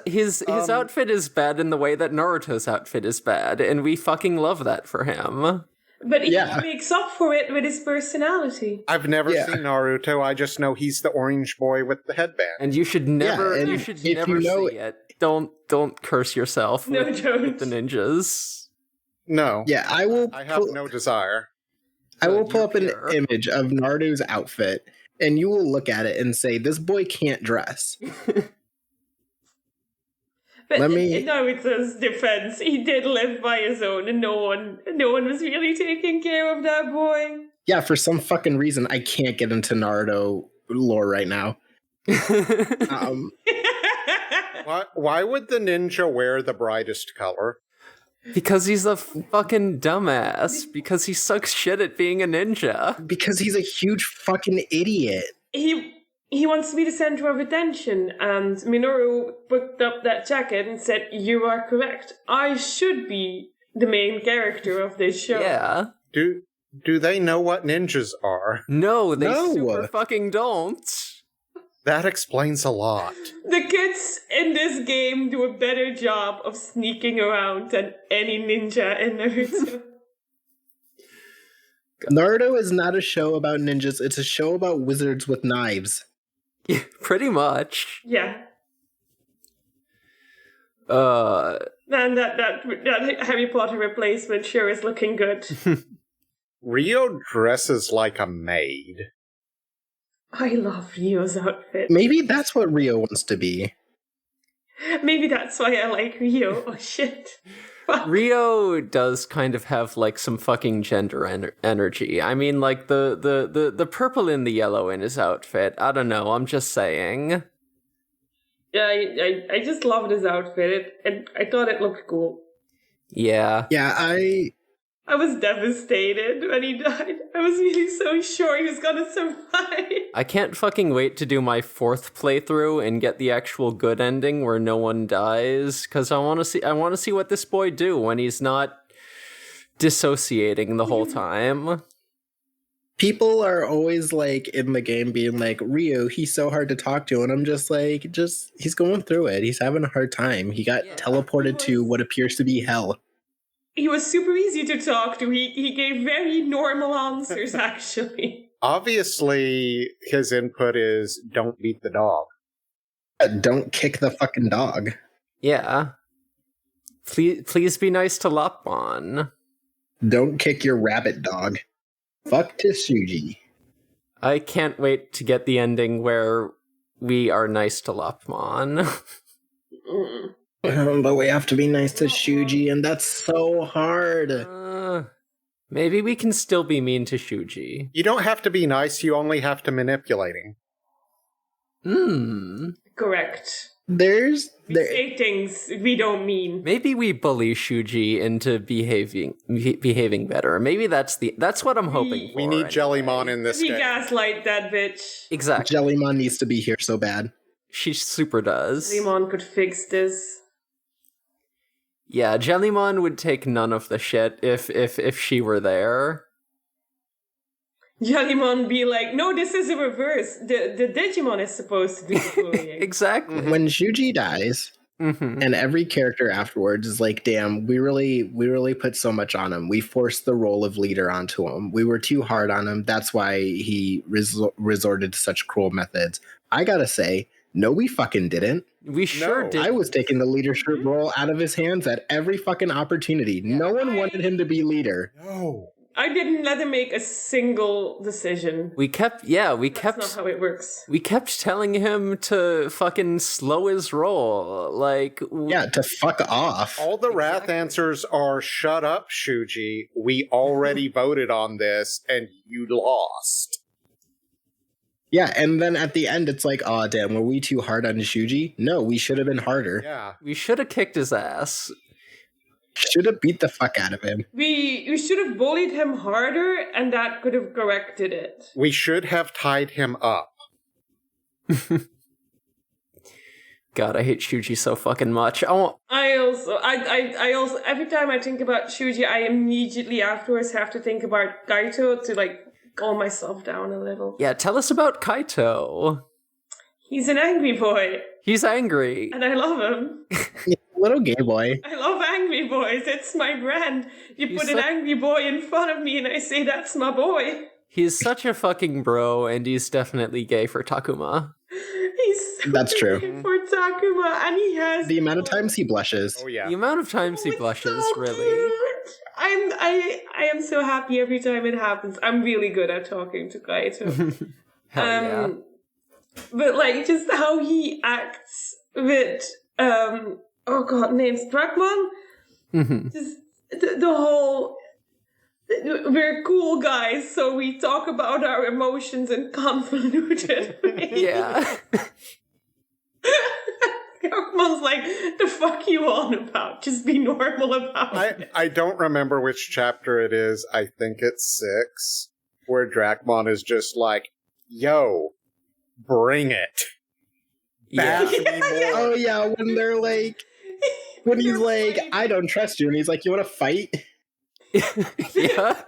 Speaker 1: His outfit is bad in the way that Naruto's outfit is bad, and we fucking love that for him.
Speaker 2: But he makes up for it with his personality.
Speaker 4: I've never seen Naruto. I just know he's the orange boy with the headband.
Speaker 1: And you should never, see it. Don't curse yourself with the ninjas.
Speaker 4: No.
Speaker 3: Yeah, I
Speaker 4: have no desire.
Speaker 3: I will pull up an image of Naruto's outfit, and you will look at it and say, "This boy can't dress."
Speaker 2: But in Naruto's defense, he did live by his own, and no one was really taking care of that boy.
Speaker 3: Yeah, for some fucking reason, I can't get into Naruto lore right now.
Speaker 4: Why would the ninja wear the brightest color?
Speaker 1: Because he's a fucking dumbass. Because he sucks shit at being a ninja.
Speaker 3: Because he's a huge fucking idiot.
Speaker 2: He wants to be the center of attention, and Minoru picked up that jacket and said, "You are correct. I should be the main character of this show."
Speaker 1: Yeah.
Speaker 4: Do they know what ninjas are?
Speaker 1: No, they super fucking don't.
Speaker 4: That explains a lot.
Speaker 2: The kids in this game do a better job of sneaking around than any ninja in Naruto.
Speaker 3: Naruto is not a show about ninjas. It's a show about wizards with knives.
Speaker 1: Yeah, pretty much.
Speaker 2: Yeah.
Speaker 1: Man,
Speaker 2: that Harry Potter replacement sure is looking good.
Speaker 4: Rio dresses like a maid.
Speaker 2: I love Rio's outfit.
Speaker 3: Maybe that's what Rio wants to be.
Speaker 2: Maybe that's why I like Rio. Oh shit. Fuck.
Speaker 1: Rio does kind of have like some fucking gender energy. I mean, like the purple and the yellow in his outfit. I don't know. I'm just saying.
Speaker 2: Yeah, I just loved his outfit. I thought it looked cool.
Speaker 1: Yeah.
Speaker 3: Yeah,
Speaker 2: I was devastated when he died. I was really so sure he was gonna survive.
Speaker 1: I can't fucking wait to do my 4th playthrough and get the actual good ending where no one dies, because I want to see what this boy do when he's not dissociating the whole time.
Speaker 3: People are always like in the game being like, Ryu, he's so hard to talk to. And I'm just like, he's going through it. He's having a hard time. He got teleported to what appears to be hell.
Speaker 2: He was super easy to talk to. He gave very normal answers, actually.
Speaker 4: Obviously, his input is don't beat the dog.
Speaker 3: Don't kick the fucking dog.
Speaker 1: Yeah. Please be nice to Lopmon.
Speaker 3: Don't kick your rabbit dog. Fuck to Shuuji.
Speaker 1: I can't wait to get the ending where we are nice to Lopmon.
Speaker 3: But we have to be nice to Shuuji, and that's so hard.
Speaker 1: Maybe we can still be mean to Shuuji.
Speaker 4: You don't have to be nice, you only have to manipulate him.
Speaker 2: Correct.
Speaker 3: We
Speaker 2: say things we don't mean.
Speaker 1: Maybe we bully Shuuji into behaving better. Maybe that's what I'm hoping for.
Speaker 4: We need Jellymon in this
Speaker 2: We
Speaker 4: game.
Speaker 2: gaslight that bitch.
Speaker 1: Exactly.
Speaker 3: Jellymon needs to be here so bad.
Speaker 1: She super does.
Speaker 2: Jellymon could fix this.
Speaker 1: Yeah, Jellymon would take none of the shit if she were there.
Speaker 2: Jellymon be like, no, this is a reverse. The Digimon is supposed to do the bullying.
Speaker 1: Exactly.
Speaker 3: When Shuuji dies, and every character afterwards is like, damn, we really put so much on him. We forced the role of leader onto him. We were too hard on him. That's why he resorted to such cruel methods. I gotta say, no, we fucking didn't.
Speaker 1: We sure did.
Speaker 3: I was taking the leadership role out of his hands at every fucking opportunity. No one wanted him to be leader.
Speaker 4: No.
Speaker 2: I didn't let him make a single decision.
Speaker 1: That's
Speaker 2: not how it works.
Speaker 1: We kept telling him to fucking slow his roll.
Speaker 3: To fuck off.
Speaker 4: All the wrath answers are, shut up, Shuuji. We already voted on this, and you lost.
Speaker 3: Yeah, and then at the end, it's like, oh, damn, were we too hard on Shuuji? No, we should have been harder.
Speaker 4: Yeah.
Speaker 1: We should have kicked his ass.
Speaker 3: Should have beat the fuck out of him.
Speaker 2: We should have bullied him harder, and that could have corrected it.
Speaker 4: We should have tied him up.
Speaker 1: God, I hate Shuuji so fucking much.
Speaker 2: I also, every time I think about Shuuji, I immediately afterwards have to think about Kaito to, calm myself down a little.
Speaker 1: Yeah, tell us about Kaito.
Speaker 2: He's an angry boy.
Speaker 1: He's angry.
Speaker 2: And I love him.
Speaker 3: Little gay boy.
Speaker 2: I love angry boys. It's my brand. You put an angry boy in front of me and I say, that's my boy.
Speaker 1: He's such a fucking bro, and he's definitely gay for Takuma.
Speaker 3: That's true.
Speaker 2: Gay for Takuma, and he has...
Speaker 3: The amount of times he blushes.
Speaker 4: Oh, yeah.
Speaker 1: The amount of times he blushes,
Speaker 2: so
Speaker 1: really.
Speaker 2: Cute. I am so happy every time it happens. I'm really good at talking to Kaito.
Speaker 1: Hell yeah.
Speaker 2: But, just how he acts with... name's Drachman? Just the whole... We're cool guys, so we talk about our emotions in convoluted ways.
Speaker 1: Yeah.
Speaker 2: Drachman's like, the fuck you on about? Just be normal about it.
Speaker 4: I don't remember which chapter it is. I think it's 6, where Drachman is just like, yo, bring it. Bash me more.
Speaker 3: Oh, yeah, when they're like... When he's like, I don't trust you, and he's like, you want to fight?
Speaker 1: Yeah.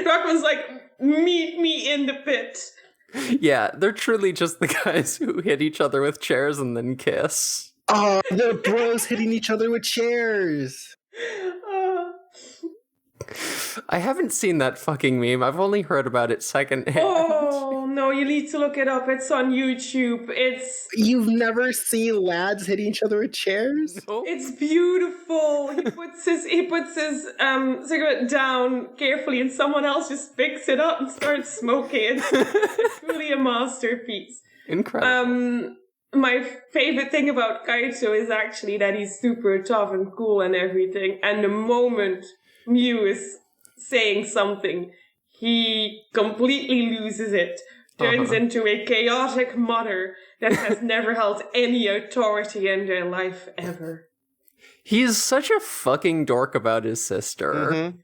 Speaker 2: Drachman's like, meet me in the pit.
Speaker 1: Yeah, they're truly just the guys who hit each other with chairs and then kiss.
Speaker 3: Oh, they're bros hitting each other with chairs.
Speaker 1: I haven't seen that fucking meme. I've only heard about it secondhand.
Speaker 2: Oh, no, you need to look it up. It's on YouTube.
Speaker 3: You've never seen lads hitting each other with chairs?
Speaker 1: Nope.
Speaker 2: It's beautiful. He puts his cigarette down carefully and someone else just picks it up and starts smoking. It's really a masterpiece.
Speaker 1: Incredible.
Speaker 2: My favorite thing about Kaito is actually that he's super tough and cool and everything. And the moment Mew is saying something, he completely loses it. Turns into a chaotic mother that has never held any authority in their life ever.
Speaker 1: He's such a fucking dork about his sister.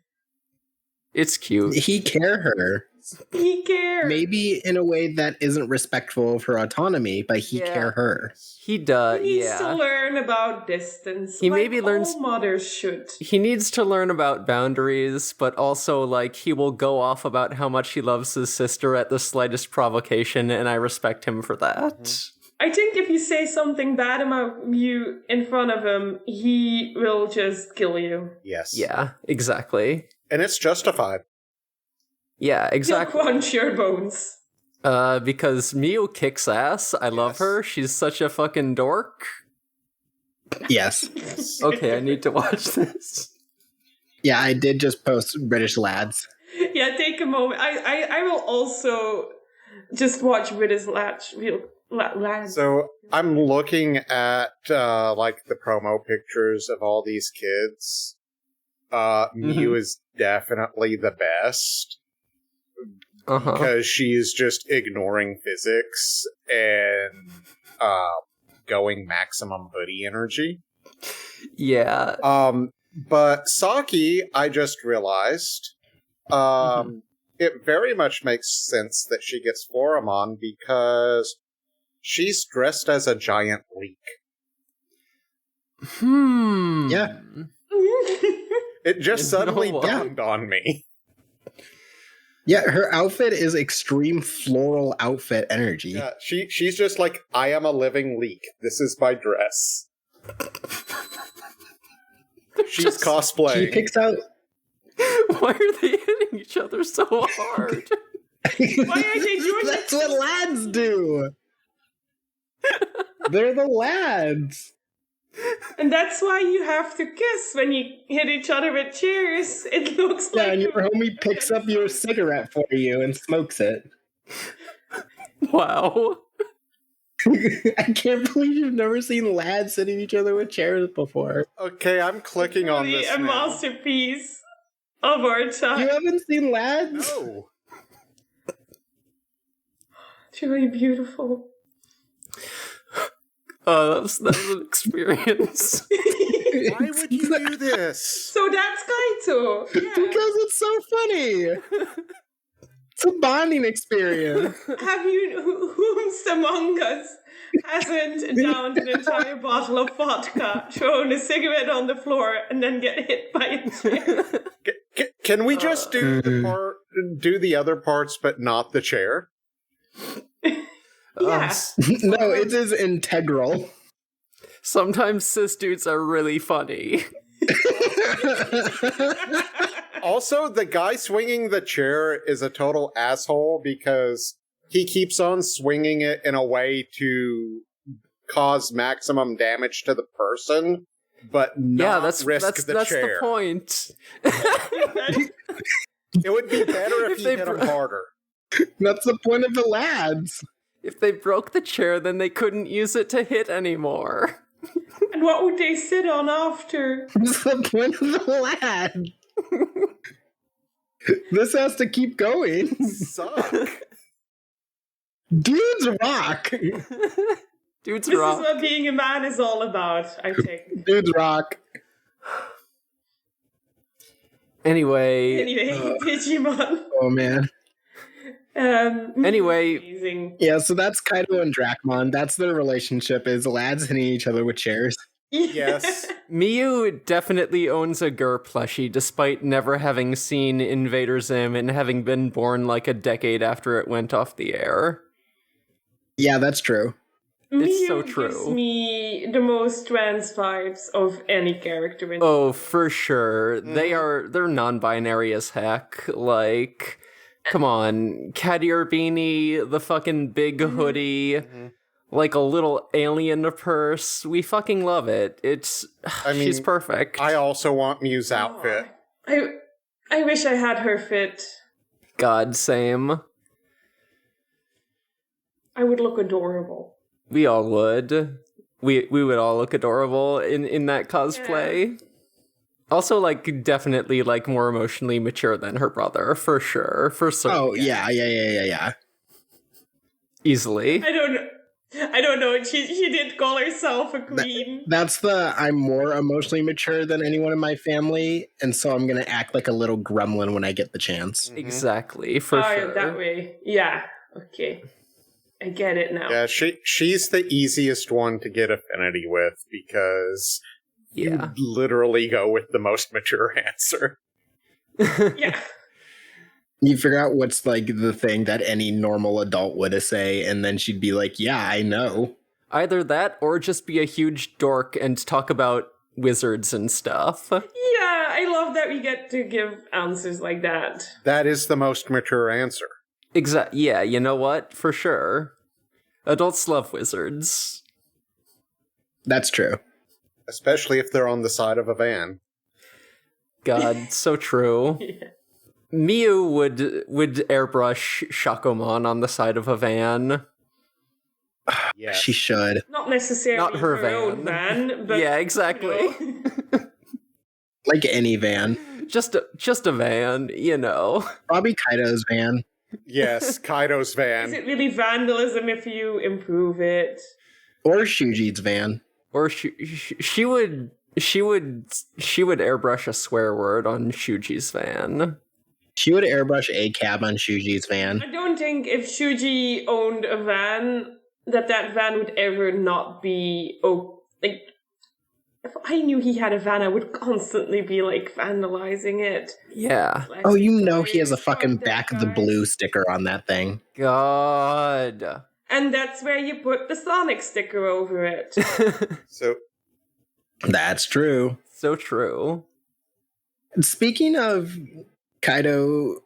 Speaker 1: It's cute.
Speaker 3: He care her.
Speaker 2: He cares.
Speaker 3: Maybe in a way that isn't respectful of her autonomy, but he care her.
Speaker 1: He does,
Speaker 2: He needs to learn about distance.
Speaker 1: He
Speaker 2: like
Speaker 1: maybe learns.
Speaker 2: All mothers should.
Speaker 1: He needs to learn about boundaries, but also, like, he will go off about how much he loves his sister at the slightest provocation, and I respect him for that.
Speaker 2: Mm-hmm. I think if you say something bad about you in front of him, he will just kill you.
Speaker 4: Yes.
Speaker 1: Yeah, exactly.
Speaker 4: And it's justified.
Speaker 1: Yeah, exactly.
Speaker 2: He'll crunch your bones.
Speaker 1: Because Miu kicks ass. I love her. She's such a fucking dork.
Speaker 3: Yes.
Speaker 1: Okay, I need to watch this.
Speaker 3: Yeah, I did just post British Lads.
Speaker 2: Yeah, take a moment. I will also just watch British Lads.
Speaker 4: So I'm looking at like the promo pictures of all these kids. Miu is definitely the best. Because she's just ignoring physics and going maximum hoodie energy.
Speaker 1: Yeah.
Speaker 4: But Saki, I just realized, it very much makes sense that she gets Floramon because she's dressed as a giant leek.
Speaker 3: Yeah.
Speaker 4: It just suddenly dawned on me.
Speaker 3: Yeah, her outfit is extreme floral outfit energy.
Speaker 4: Yeah, she's just like, I am a living leek. This is my dress. She's cosplaying.
Speaker 3: She picks out...
Speaker 1: Why are they hitting each other so hard?
Speaker 2: Why are they doing
Speaker 3: That's what lads do! They're the lads!
Speaker 2: And that's why you have to kiss when you hit each other with chairs. It looks like...
Speaker 3: Yeah, and your homie picks up your cigarette for you and smokes it.
Speaker 1: Wow.
Speaker 3: I can't believe you've never seen lads hitting each other with chairs before.
Speaker 4: Okay, I'm clicking on this
Speaker 2: a
Speaker 4: now.
Speaker 2: masterpiece of our time.
Speaker 3: You haven't seen lads?
Speaker 4: No.
Speaker 2: It's really beautiful.
Speaker 1: That was an experience.
Speaker 4: Why would you do this?
Speaker 2: So that's Kaito. Yeah.
Speaker 3: Because it's so funny. It's a bonding experience.
Speaker 2: Have you, whomst among us hasn't downed an entire bottle of vodka, thrown a cigarette on the floor, and then get hit by a chair?
Speaker 4: Can we just do the other parts, but not the chair?
Speaker 2: Yeah.
Speaker 3: No, it is integral.
Speaker 1: Sometimes cis dudes are really funny.
Speaker 4: Also, the guy swinging the chair is a total asshole because he keeps on swinging it in a way to cause maximum damage to the person, but not risk the chair.
Speaker 1: The point.
Speaker 4: It would be better if he hit him harder.
Speaker 3: That's the point of the lads.
Speaker 1: If they broke the chair, then they couldn't use it to hit anymore.
Speaker 2: And what would they sit on after?
Speaker 3: That's the point of the lad. This has to keep going.
Speaker 4: Suck.
Speaker 3: Dudes rock.
Speaker 1: Dudes
Speaker 2: This
Speaker 1: rock.
Speaker 2: is what being a man is all about, I think.
Speaker 3: Dudes rock.
Speaker 1: Anyway,
Speaker 2: Digimon.
Speaker 3: Oh, man.
Speaker 1: Anyway.
Speaker 2: Amazing.
Speaker 3: Yeah, so that's Kaido and Dracmon. That's their relationship, is lads hitting each other with chairs.
Speaker 4: Yes.
Speaker 1: Miu definitely owns a Gur plushie, despite never having seen Invader Zim and having been born like a decade after it went off the air.
Speaker 3: Yeah, that's true.
Speaker 1: It's so
Speaker 2: Miu
Speaker 1: true.
Speaker 2: gives me the most trans vibes of any character in
Speaker 1: Oh, for sure. They're non-binary as heck. Like, come on. Caddy Urbini, the fucking big hoodie, like a little alien purse. We fucking love it. She's perfect.
Speaker 4: I also want Miu's outfit.
Speaker 2: I wish I had her fit.
Speaker 1: God, same.
Speaker 2: I would look adorable.
Speaker 1: We all would. We would all look adorable in that cosplay. Yeah. Also, like, definitely, like, more emotionally mature than her brother, for sure. For certain.
Speaker 3: Oh, yeah. Easily.
Speaker 2: I don't know. I don't know. She did call herself a queen.
Speaker 3: That's I'm more emotionally mature than anyone in my family, and so I'm gonna act like a little gremlin when I get the chance.
Speaker 4: Mm-hmm.
Speaker 1: Exactly, for sure.
Speaker 2: That way. Yeah. Okay. I get it now.
Speaker 4: Yeah, she's the easiest one to get affinity with because you literally go with the most mature answer.
Speaker 2: Yeah.
Speaker 3: You figure out what's like the thing that any normal adult would say, and then she'd be like, yeah, I know.
Speaker 1: Either that or just be a huge dork and talk about wizards and stuff.
Speaker 2: Yeah, I love that we get to give answers like that.
Speaker 4: That is the most mature answer.
Speaker 1: Exactly. Yeah, you know what? For sure. Adults love wizards.
Speaker 3: That's true.
Speaker 4: Especially if they're on the side of a van.
Speaker 1: God, so true.
Speaker 2: Yeah.
Speaker 1: Miu would airbrush Shakomon on the side of a van.
Speaker 4: Yes.
Speaker 3: She should.
Speaker 2: Not necessarily
Speaker 1: Not her van.
Speaker 2: own van, but
Speaker 1: Yeah, exactly.
Speaker 2: you know.
Speaker 3: Like any van.
Speaker 1: Just a van, you know.
Speaker 3: Probably Kaido's van.
Speaker 4: Yes, Kaido's van.
Speaker 2: Is it really vandalism if you improve it?
Speaker 3: Or Shuji's van.
Speaker 1: Or she would airbrush a swear word on Shuji's van.
Speaker 3: She would airbrush a cab on Shuji's van.
Speaker 2: I don't think if Shuji owned a van, that van would ever not be... like, if I knew he had a van, I would constantly be, like, vandalizing it.
Speaker 1: Yeah.
Speaker 3: Oh, you know he has a fucking Back of the Blue sticker on that thing.
Speaker 1: God.
Speaker 2: And that's where you put the Sonic sticker over it.
Speaker 4: So
Speaker 3: That's true.
Speaker 1: So true.
Speaker 3: Speaking of Kaido,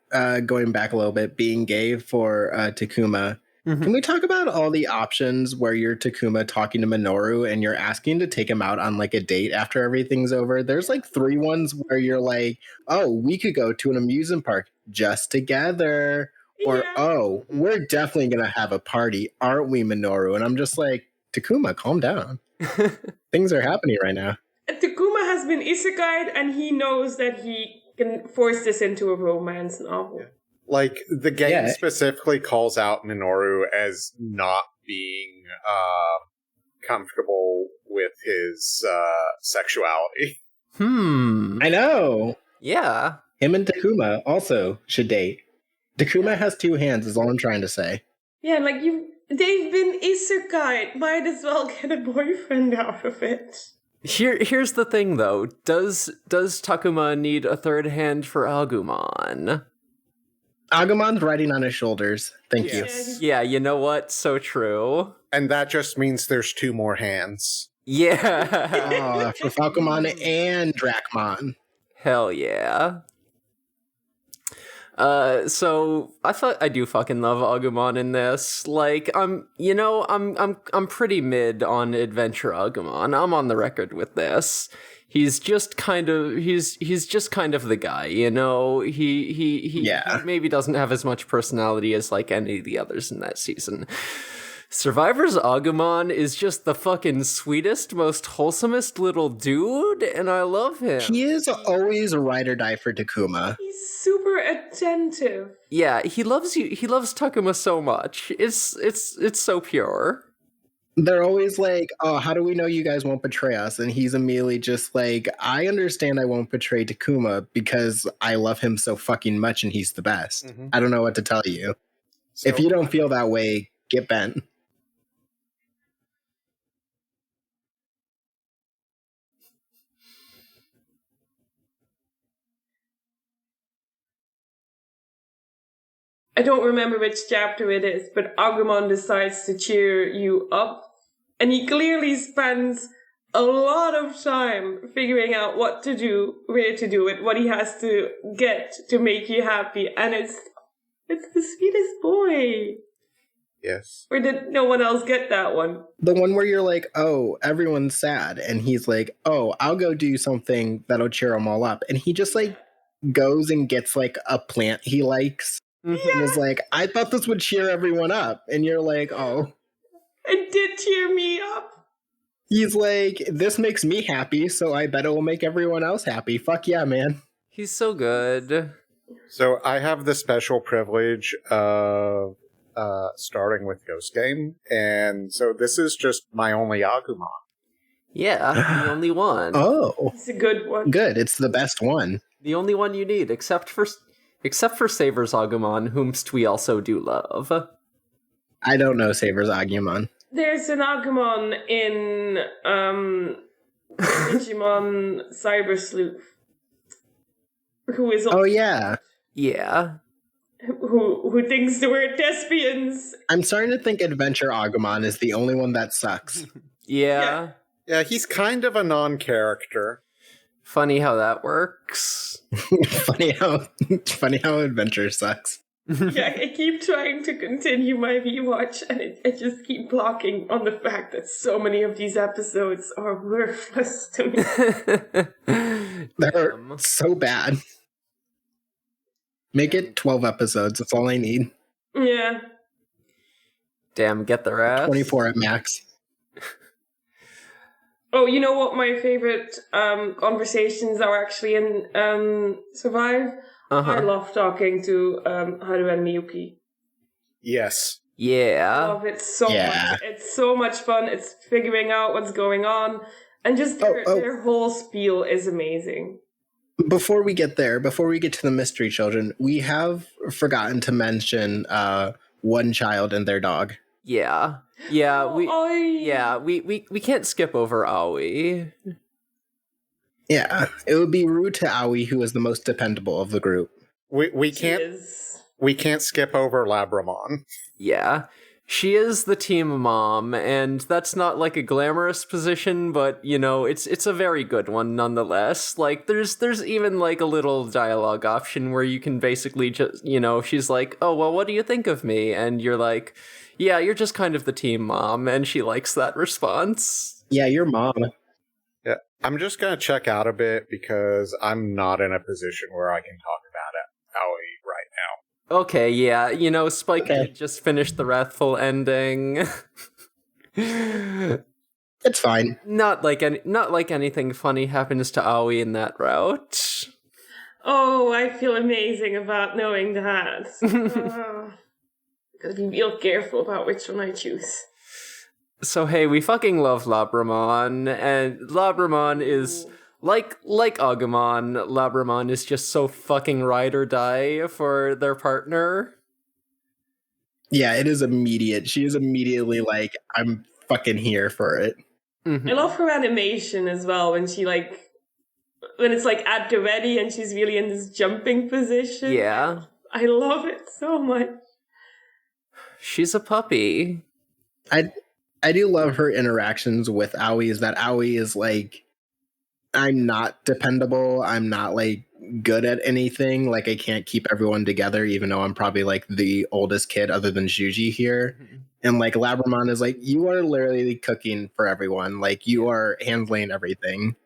Speaker 3: going back a little bit, being gay for Takuma, can we talk about all the options where you're Takuma talking to Minoru and you're asking to take him out on like a date after everything's over? There's like 3 ones where you're like, oh, we could go to an amusement park just together. Or,
Speaker 2: Yeah.
Speaker 3: oh, we're definitely going to have a party, aren't we, Minoru? And I'm just like, Takuma, calm down. Things are happening right now.
Speaker 2: Takuma has been isekai'd, and he knows that he can force this into a romance novel.
Speaker 4: Yeah. Like, the game specifically calls out Minoru as not being comfortable with his sexuality.
Speaker 3: I know.
Speaker 1: Yeah.
Speaker 3: Him and Takuma also should date. Takuma has 2 hands, is all I'm trying to say.
Speaker 2: Yeah, like they've been isekai'd. Might as well get a boyfriend out of it.
Speaker 1: Here's the thing, though. Does Takuma need a third hand for Agumon?
Speaker 3: Agumon's riding on his shoulders. Thank you.
Speaker 1: Yeah, you know what? So true.
Speaker 4: And that just means there's 2 more hands.
Speaker 1: Yeah.
Speaker 3: For Falcomon and Dracmon.
Speaker 1: Hell yeah. So I do fucking love Agumon in this. Like, I'm pretty mid on Adventure Agumon. I'm on the record with this. He's just kind of the guy, you know. He maybe doesn't have as much personality as like any of the others in that season. Survivor's Agumon is just the fucking sweetest, most wholesomest little dude, and I love him.
Speaker 3: He is always a ride or die for Takuma.
Speaker 2: He's super attentive.
Speaker 1: Yeah, he loves you. He loves Takuma so much. It's so pure.
Speaker 3: They're always like, oh, how do we know you guys won't betray us? And he's immediately just like, I understand I won't betray Takuma because I love him so fucking much and he's the best.
Speaker 4: Mm-hmm.
Speaker 3: I don't know what to tell you.
Speaker 4: So,
Speaker 3: if you don't feel that way, get bent.
Speaker 2: I don't remember which chapter it is, but Agumon decides to cheer you up. And he clearly spends a lot of time figuring out what to do, where to do it, what he has to get to make you happy. And it's the sweetest boy.
Speaker 4: Yes.
Speaker 2: Or did no one else get that one?
Speaker 3: The one where you're like, oh, everyone's sad. And he's like, oh, I'll go do something that'll cheer them all up. And he just like goes and gets like a plant he likes.
Speaker 1: Mm-hmm.
Speaker 3: And is like, I thought this would cheer everyone up. And you're like, oh.
Speaker 2: It did cheer me up.
Speaker 3: He's like, this makes me happy, so I bet it will make everyone else happy. Fuck yeah, man.
Speaker 1: He's so good.
Speaker 4: So I have the special privilege of starting with Ghost Game, and so this is just my only Agumon.
Speaker 1: Yeah, the only one.
Speaker 3: Oh,
Speaker 2: It's a good one.
Speaker 3: good. It's the best one.
Speaker 1: The only one you need, except for Saber's Agumon, whomst we also do love.
Speaker 3: I don't know Saber's Agumon.
Speaker 2: There's an Agumon in Digimon Cyber Sleuth, who is
Speaker 3: Oh yeah.
Speaker 1: Yeah.
Speaker 2: who thinks that we're thespians.
Speaker 3: I'm starting to think Adventure Agumon is the only one that sucks.
Speaker 1: Yeah.
Speaker 4: Yeah, he's kind of a non-character.
Speaker 1: Funny how that works.
Speaker 3: funny how Adventure sucks.
Speaker 2: Yeah, I keep trying to continue my rewatch, and I just keep blocking on the fact that so many of these episodes are worthless to me.
Speaker 3: They're so bad. Make it 12 episodes. That's all I need.
Speaker 2: Yeah.
Speaker 1: Damn, get their ass.
Speaker 3: 24 at max.
Speaker 2: Oh, you know what my favorite conversations are actually in Survive? I love talking to Haru and Miyuki.
Speaker 4: Yes.
Speaker 1: Yeah.
Speaker 2: I love it so much. It's so much fun. It's figuring out what's going on. And just their whole spiel is amazing.
Speaker 3: Before we get there, before we get to the mystery children, we have forgotten to mention one child and their dog.
Speaker 1: Yeah. Yeah, we can't skip over Aoi.
Speaker 3: Yeah, it would be rude to Aoi, who is the most dependable of the group.
Speaker 4: We can't skip over Labramon.
Speaker 1: Yeah. She is the team mom, and that's not like a glamorous position, but you know, it's a very good one nonetheless. Like there's even like a little dialogue option where you can basically just, you know, she's like, "Oh, well, what do you think of me?" And you're like, "Yeah, you're just kind of the team mom," and she likes that response.
Speaker 3: Yeah, your mom.
Speaker 4: Yeah, I'm just gonna check out a bit because I'm not in a position where I can talk about Aoi right now.
Speaker 1: Okay, yeah, you know, Spike had just finished the Wrathful ending.
Speaker 3: It's fine.
Speaker 1: Not like anything funny happens to Aoi in that route.
Speaker 2: Oh, I feel amazing about knowing that. Gotta be real careful about which one I choose. So
Speaker 1: hey, we fucking love Labramon, and Labramon is like Agumon. Labramon is just so fucking ride or die for their partner.
Speaker 3: Yeah, it is immediate. She is immediately like, I'm fucking here for it.
Speaker 2: Mm-hmm. I love her animation as well when she when it's like at the ready and she's really in this jumping position.
Speaker 1: Yeah.
Speaker 2: I love it so much.
Speaker 1: She's a puppy.
Speaker 3: I do love her interactions with Aoi, is that Aoi is like, I'm not dependable. I'm not like good at anything. Like I can't keep everyone together, even though I'm probably like the oldest kid other than Shuuji here. Mm-hmm. And like Labramon is like, you are literally cooking for everyone. Like you are handling everything.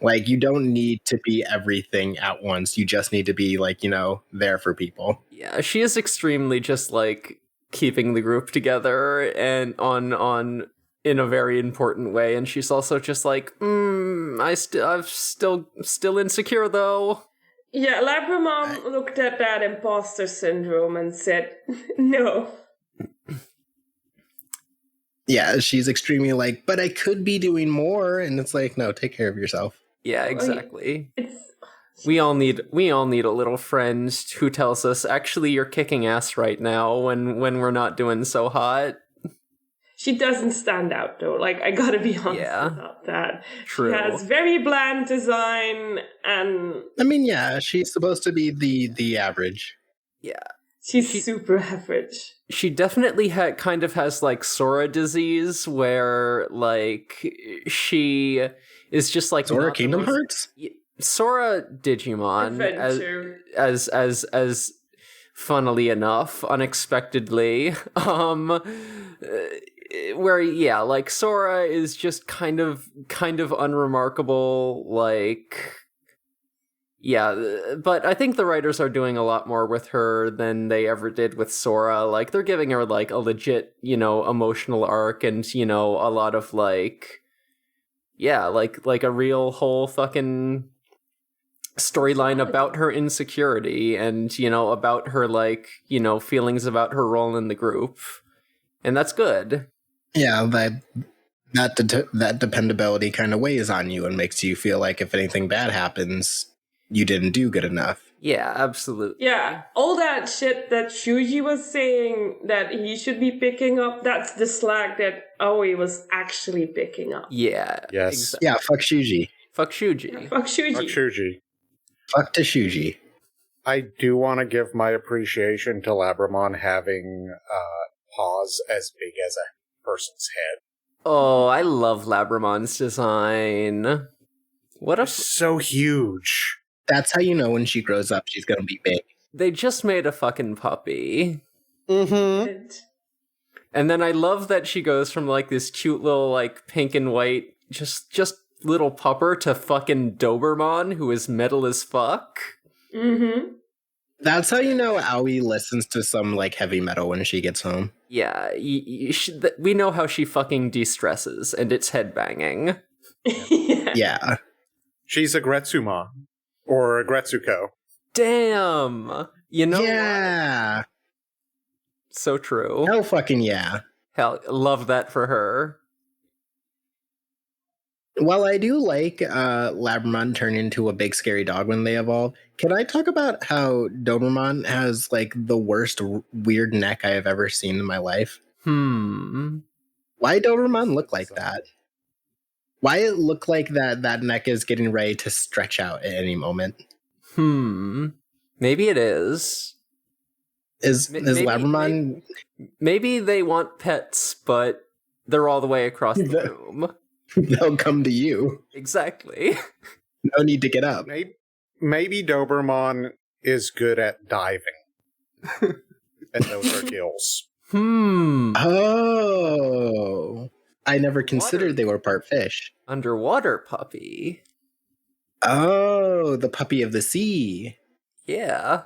Speaker 3: Like you don't need to be everything at once. You just need to be like, you know, there for people.
Speaker 1: Yeah, she is extremely just like keeping the group together and on in a very important way, and she's also just like, I'm still insecure though.
Speaker 2: Yeah, Labramon looked at that imposter syndrome and said, no.
Speaker 3: Yeah, she's extremely like, but I could be doing more, and it's like, no, take care of yourself.
Speaker 1: Yeah, exactly. We all need a little friend who tells us, actually, you're kicking ass right now when we're not doing so hot.
Speaker 2: She doesn't stand out though. Like I gotta be honest about that.
Speaker 1: True.
Speaker 2: She has very bland design, and
Speaker 3: I mean, yeah, she's supposed to be the average.
Speaker 1: Yeah,
Speaker 2: she's super average.
Speaker 1: She definitely kind of has like Sora disease, where like she is just like
Speaker 3: Sora Kingdom Hearts.
Speaker 1: Sora Digimon as funnily enough, unexpectedly, where like Sora is just kind of unremarkable, like but I think the writers are doing a lot more with her than they ever did with Sora. Like they're giving her like a legit, you know, emotional arc, and you know, a lot of like like a real whole fucking storyline about her insecurity and, about her, like, feelings about her role in the group. And that's good.
Speaker 3: Yeah, that dependability kind of weighs on you and makes you feel like if anything bad happens, you didn't do good enough.
Speaker 1: Yeah, absolutely.
Speaker 2: Yeah, all that shit that Shuuji was saying that he should be picking up, that's the slack that Aoi was actually picking up.
Speaker 1: Yeah.
Speaker 4: Yes.
Speaker 3: Yeah, fuck Shuuji.
Speaker 1: Fuck Shuuji.
Speaker 2: Fuck Shuuji.
Speaker 4: Fuck Shuuji.
Speaker 3: Fuck to Shuuji.
Speaker 4: I do want to give my appreciation to Labramon having paws as big as a person's head.
Speaker 1: Oh, I love Labramon's design. What a...
Speaker 4: So huge.
Speaker 3: That's how you know when she grows up, she's gonna be big.
Speaker 1: They just made a fucking puppy.
Speaker 4: Mm-hmm.
Speaker 1: And then I love that she goes from, like, this cute little, like, pink and white, just little pupper to fucking Doberman, who is metal as fuck.
Speaker 2: Mm-hmm.
Speaker 3: That's how you know Aoi listens to some, like, heavy metal when she gets home.
Speaker 1: Yeah, we know how she fucking de-stresses, and it's headbanging.
Speaker 3: Yeah.
Speaker 4: She's a Gretsumon. Or a Gretsuko.
Speaker 1: Damn!
Speaker 3: Yeah!
Speaker 1: So true.
Speaker 3: Hell fucking yeah.
Speaker 1: Hell, love that for her.
Speaker 3: While I do like Labramon turn into a big scary dog when they evolve, can I talk about how Doberman has, like, the worst weird neck I have ever seen in my life? Why Doberman look like that? Why it look like that neck is getting ready to stretch out at any moment?
Speaker 1: Maybe it is.
Speaker 3: Is Labramon...
Speaker 1: Maybe they want pets, but they're all the way across the room.
Speaker 3: They'll come to you.
Speaker 1: Exactly.
Speaker 3: No need to get up.
Speaker 4: Maybe Doberman is good at diving. And those are gills.
Speaker 3: Oh. I never considered they were part fish.
Speaker 1: Underwater puppy.
Speaker 3: Oh, the puppy of the sea.
Speaker 1: Yeah.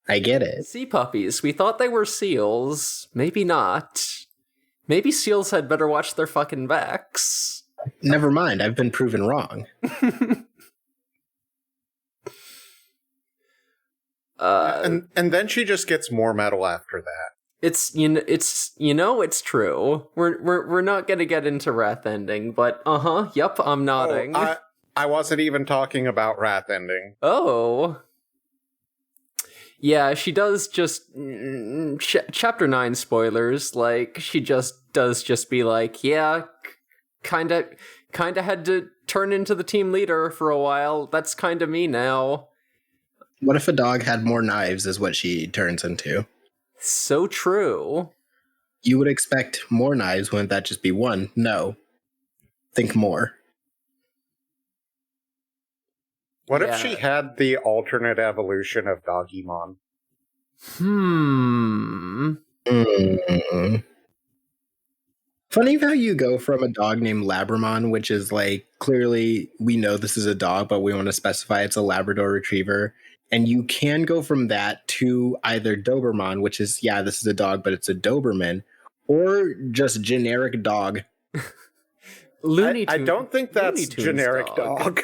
Speaker 3: I get it.
Speaker 1: Sea puppies. We thought they were seals. Maybe not. Maybe seals had better watch their fucking backs.
Speaker 3: Never mind, I've been proven wrong.
Speaker 4: And then she just gets more metal after that.
Speaker 1: It's true. We're not gonna get into Wrath Ending, but yep, I'm nodding.
Speaker 4: I wasn't even talking about Wrath Ending.
Speaker 1: Oh. Yeah, she does just chapter 9 spoilers, like she just be like, yeah, kinda had to turn into the team leader for a while. That's kinda me now.
Speaker 3: What if a dog had more knives is what she turns into?
Speaker 1: So true.
Speaker 3: You would expect more knives, wouldn't that just be one? No. Think more.
Speaker 4: What if she had the alternate evolution of Dogimon?
Speaker 3: Funny how you go from a dog named Labramon, which is like, clearly we know this is a dog, but we want to specify it's a Labrador Retriever. And you can go from that to either Doberman, which is, yeah, this is a dog, but it's a Doberman, or just generic dog.
Speaker 1: Looney Tunes.
Speaker 4: I don't think that's generic dog.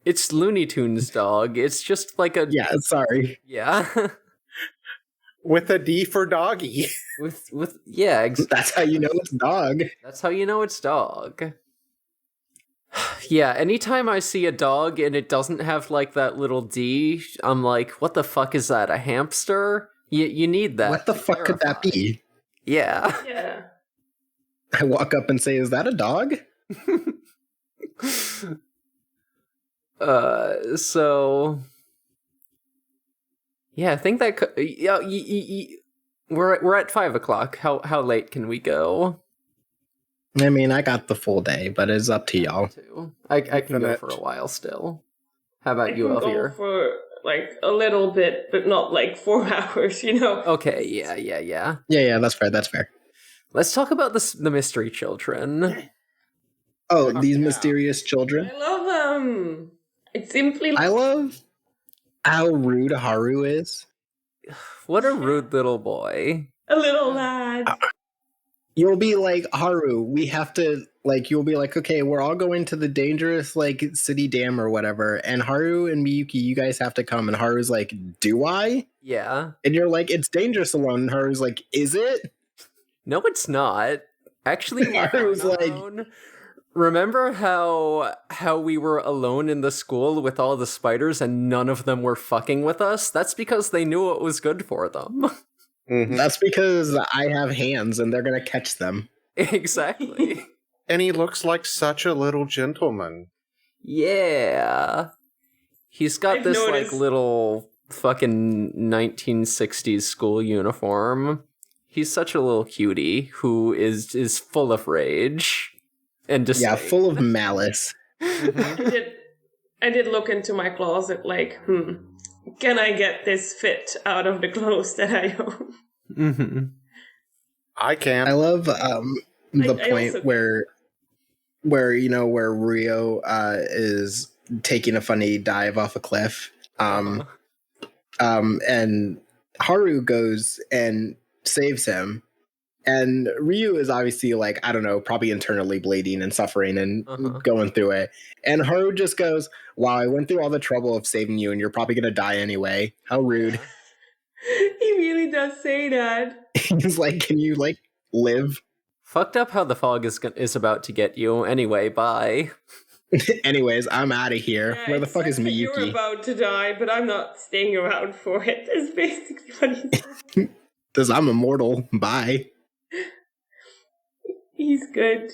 Speaker 1: It's Looney Tunes dog. It's just like a...
Speaker 3: Yeah, sorry.
Speaker 1: Yeah.
Speaker 4: With a D for doggy.
Speaker 1: Yeah.
Speaker 3: That's how you know it's dog.
Speaker 1: That's how you know it's dog. Yeah, anytime I see a dog and it doesn't have, like, that little D, I'm like, what the fuck is that, a hamster? You need that.
Speaker 3: What the fuck could that be?
Speaker 1: Yeah.
Speaker 2: Yeah.
Speaker 3: I walk up and say, is that a dog?
Speaker 1: So... Yeah, I think that... we're at 5 o'clock. How late can we go?
Speaker 3: I mean, I got the full day, but it's up to y'all.
Speaker 1: I can go for a while still. How about you, Elvier?
Speaker 2: Go for like a little bit, but not like 4 hours, you know?
Speaker 1: Okay, yeah.
Speaker 3: Yeah, that's fair.
Speaker 1: Let's talk about the mystery children.
Speaker 3: Oh, these mysterious children?
Speaker 2: I love them. It's simply...
Speaker 3: I love how rude Haru is.
Speaker 1: What a rude little boy.
Speaker 2: A little lad.
Speaker 3: you'll be like, Haru, we have to, like, you'll be like, okay, we're all going to the dangerous, like, city dam or whatever. And Haru and Miyuki, you guys have to come. And Haru's like, do I?
Speaker 1: Yeah.
Speaker 3: And you're like, it's dangerous alone. And Haru's like, is it?
Speaker 1: No, it's not. Actually, we're
Speaker 3: Haru's
Speaker 1: fine
Speaker 3: like,
Speaker 1: alone. Remember how we were alone in the school with all the spiders and none of them were fucking with us? That's because they knew what was good for them.
Speaker 4: Mm-hmm.
Speaker 3: that's because I have hands and they're going to catch them.
Speaker 1: Exactly.
Speaker 4: And he looks like such a little gentleman.
Speaker 1: Yeah. He's got
Speaker 2: I've
Speaker 1: this
Speaker 2: noticed.
Speaker 1: like little fucking 1960s school uniform. He's such a little cutie who is full of rage and disdain.
Speaker 3: Yeah, full of malice.
Speaker 2: I did look into my closet like, can I get this fit out of the clothes that I own?
Speaker 1: Mm-hmm.
Speaker 4: I can.
Speaker 3: I love the
Speaker 2: I
Speaker 3: point
Speaker 2: also-
Speaker 3: where Rio is taking a funny dive off a cliff. And Haru goes and saves him. And Ryu is obviously like, I don't know, probably internally bleeding and suffering and going through it. And Haru just goes, wow, I went through all the trouble of saving you and you're probably going to die anyway. How rude.
Speaker 2: He really does say that.
Speaker 3: He's like, can you, like, live?
Speaker 1: Fucked up how the fog is about to get you. Anyway, bye.
Speaker 3: Anyways, I'm out of here.
Speaker 2: Yeah,
Speaker 3: Where the
Speaker 2: it
Speaker 3: fuck is
Speaker 2: says that You're
Speaker 3: Miyuki?
Speaker 2: about to die, but I'm not staying around for it. Is basically what he said.
Speaker 3: Because I'm immortal. Bye.
Speaker 2: He's good.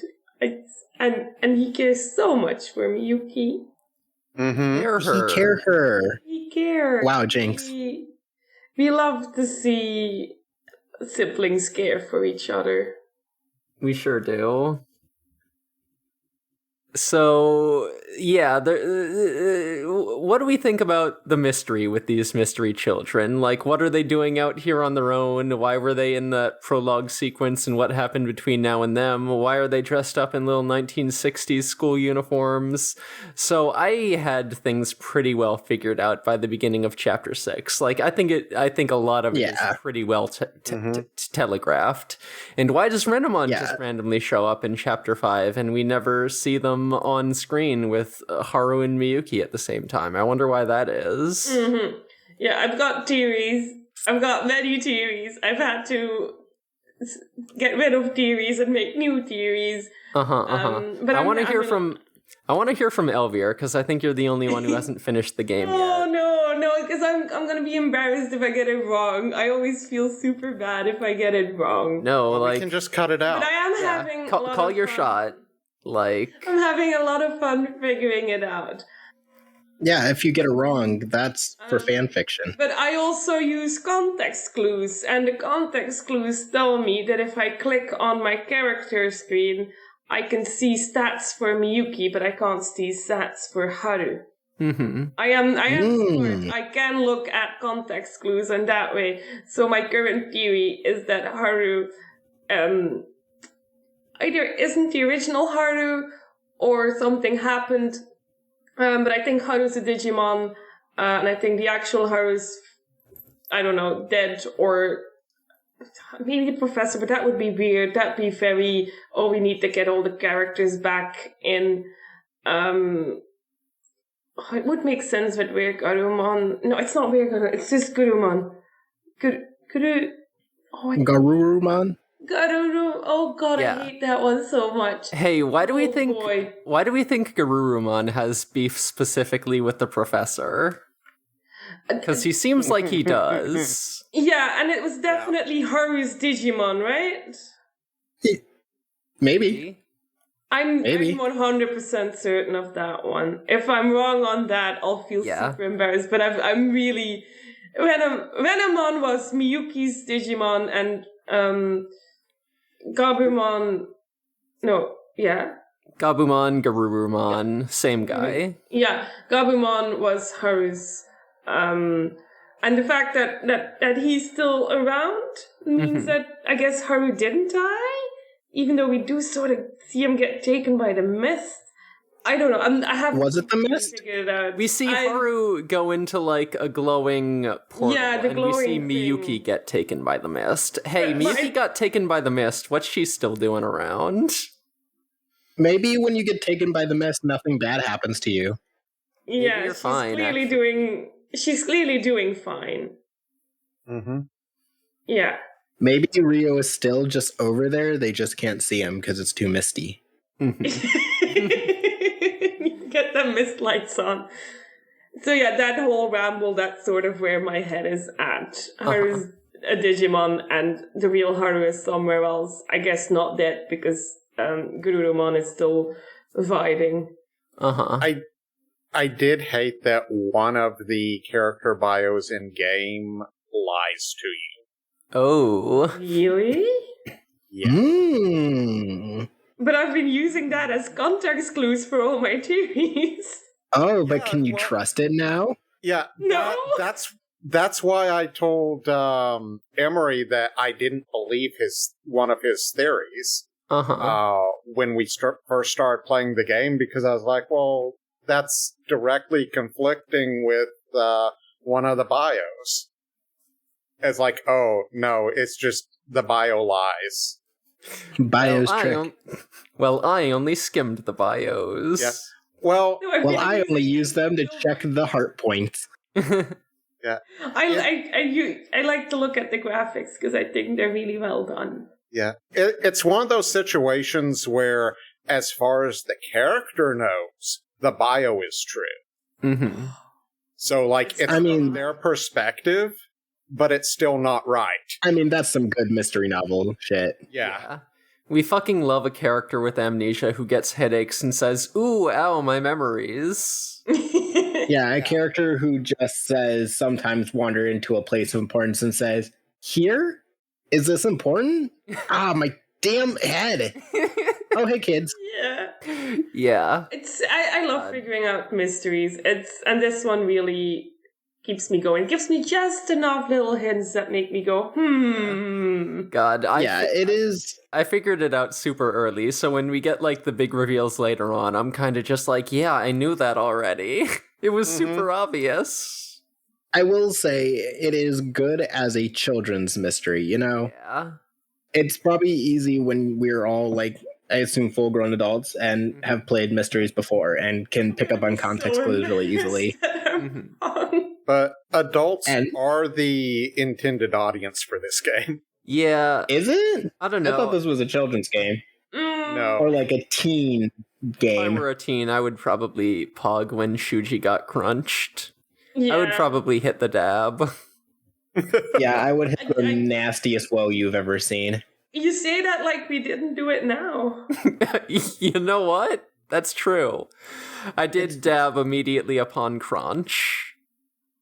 Speaker 2: And he cares so much for Miyuki.
Speaker 4: Mm-hmm.
Speaker 1: Hear her.
Speaker 3: He care her.
Speaker 2: He cares.
Speaker 3: Wow, Jinx.
Speaker 2: We love to see siblings care for each other.
Speaker 1: We sure do. So, yeah, what do we think about the mystery with these mystery children? Like, what are they doing out here on their own? Why were they in that prologue sequence, and what happened between now and them? Why are they dressed up in little 1960s school uniforms? So I had things pretty well figured out by the beginning of chapter 6. Like, I think a lot of it is pretty well telegraphed. And why does Renamon just randomly show up in chapter 5 and we never see them on screen with Haru and Miyuki at the same time? I wonder why that is.
Speaker 2: Mm-hmm. Yeah, I've got theories. I've got many theories. I've had to get rid of theories and make new theories. But
Speaker 1: I want to hear from Elvier, because I think you're the only one who hasn't finished the game yet.
Speaker 2: No, because I'm gonna be embarrassed if I get it wrong. I always feel super bad if I get it wrong.
Speaker 1: No,
Speaker 4: Well,
Speaker 1: like,
Speaker 4: we can just cut it out.
Speaker 2: But I am having a lot
Speaker 1: call
Speaker 2: of
Speaker 1: your
Speaker 2: fun.
Speaker 1: shot. Like,
Speaker 2: I'm having a lot of fun figuring it out.
Speaker 3: Yeah, if you get it wrong, that's for fan fiction.
Speaker 2: But I also use context clues, and the context clues tell me that if I click on my character screen, I can see stats for Miyuki, but I can't see stats for Haru. I am smart. I can look at context clues in that way. So my current theory is that Haru either isn't the original Haru or something happened. But I think Haru's a Digimon, and I think the actual Haru's, I don't know, dead or maybe the professor, but that would be weird. That'd be very, we need to get all the characters back in. It would make sense with Weird Garurumon. No, it's not Weird Garurumon, it's just Garurumon.
Speaker 3: Garurumon?
Speaker 2: Garuru, oh god,
Speaker 1: Yeah.
Speaker 2: I hate that one so much.
Speaker 1: hey, why do we think
Speaker 2: boy.
Speaker 1: Garurumon has beef specifically with the professor? Because he seems like he does.
Speaker 2: Yeah, and it was definitely Haru's Digimon, right?
Speaker 3: Maybe.
Speaker 2: I'm
Speaker 3: Maybe.
Speaker 2: 100% certain of that one. If I'm wrong on that, I'll feel super embarrassed. But I'm really... Renamon was Miyuki's Digimon, and Gabumon... No, yeah?
Speaker 1: Gabumon, Garurumon, same guy.
Speaker 2: Yeah, Gabumon was Haru's. And the fact that he's still around means that I guess Haru didn't die, even though we do sort of see him get taken by the mist. I don't know. I haven't.
Speaker 3: Was it the mist?
Speaker 2: Figured it out.
Speaker 1: We see Haru go into like a glowing portal,
Speaker 2: Yeah, the
Speaker 1: and we see
Speaker 2: glowing
Speaker 1: Miyuki
Speaker 2: thing.
Speaker 1: get taken by the mist. Hey,
Speaker 2: But
Speaker 1: Miyuki got taken by the mist. What's she still doing around?
Speaker 3: Maybe when you get taken by the mist, nothing bad happens to you.
Speaker 2: Yeah,
Speaker 1: you're
Speaker 2: she's
Speaker 1: fine,
Speaker 2: clearly
Speaker 1: actually.
Speaker 2: doing. She's clearly doing fine.
Speaker 4: Mm-hmm.
Speaker 2: Yeah.
Speaker 3: Maybe Rio is still just over there. They just can't see him because it's too misty.
Speaker 2: Get the mist lights on. So yeah, that whole ramble, that's sort of where my head is at. Haru's a Digimon and the real Haru is somewhere else. I guess not dead because Gururumon is still vibing.
Speaker 4: I did hate that one of the character bios in game lies to you.
Speaker 1: Oh.
Speaker 2: Really?
Speaker 4: Yeah.
Speaker 3: Mm.
Speaker 2: But I've been using that as context clues for all my theories.
Speaker 3: Oh, but
Speaker 4: Yeah,
Speaker 3: can you trust it now?
Speaker 4: Yeah,
Speaker 2: No.
Speaker 4: that's why I told Emory that I didn't believe one of his theories when we first started playing the game, because I was like, well, that's directly conflicting with one of the bios. It's like, oh no, it's just the bio lies.
Speaker 3: Bios trick.
Speaker 1: I only skimmed the bios.
Speaker 4: Yeah. Well,
Speaker 3: I only use them to check the heart points.
Speaker 4: Yeah.
Speaker 2: I like to look at the graphics because I think they're really well done.
Speaker 4: Yeah. It's one of those situations where, as far as the character knows, the bio is true.
Speaker 1: Mm-hmm.
Speaker 4: So, like, it's from their perspective, but it's still not right.
Speaker 3: I mean, that's some good mystery novel shit.
Speaker 4: Yeah.
Speaker 1: We fucking love a character with amnesia who gets headaches and says, ooh, ow, my memories.
Speaker 3: Yeah, a character who just says, sometimes wander into a place of importance and says, here? Is this important? Ah, my damn head. Oh, hey, kids.
Speaker 2: Yeah.
Speaker 1: Yeah.
Speaker 2: I love figuring out mysteries. And this one really keeps me going. It gives me just enough little hints that make me go,
Speaker 1: God,
Speaker 3: it is.
Speaker 1: I figured it out super early, so when we get, like, the big reveals later on, I'm kind of just like, yeah, I knew that already. It was super obvious.
Speaker 3: I will say, it is good as a children's mystery, you know?
Speaker 1: Yeah.
Speaker 3: It's probably easy when we're all, like, I assume full-grown adults and have played mysteries before and can pick up on context clues really easily.
Speaker 4: But adults are the intended audience for this game.
Speaker 1: Yeah.
Speaker 3: Is it?
Speaker 1: I don't know.
Speaker 3: I thought this was a children's game.
Speaker 4: No.
Speaker 3: Or like a teen game.
Speaker 1: If I were a teen, I would probably pog when Shuuji got crunched.
Speaker 2: Yeah.
Speaker 1: I would probably hit the dab.
Speaker 3: Yeah, I would hit the nastiest woe you've ever seen.
Speaker 2: You say that like we didn't do it now.
Speaker 1: You know what? That's true. I did dab immediately upon crunch.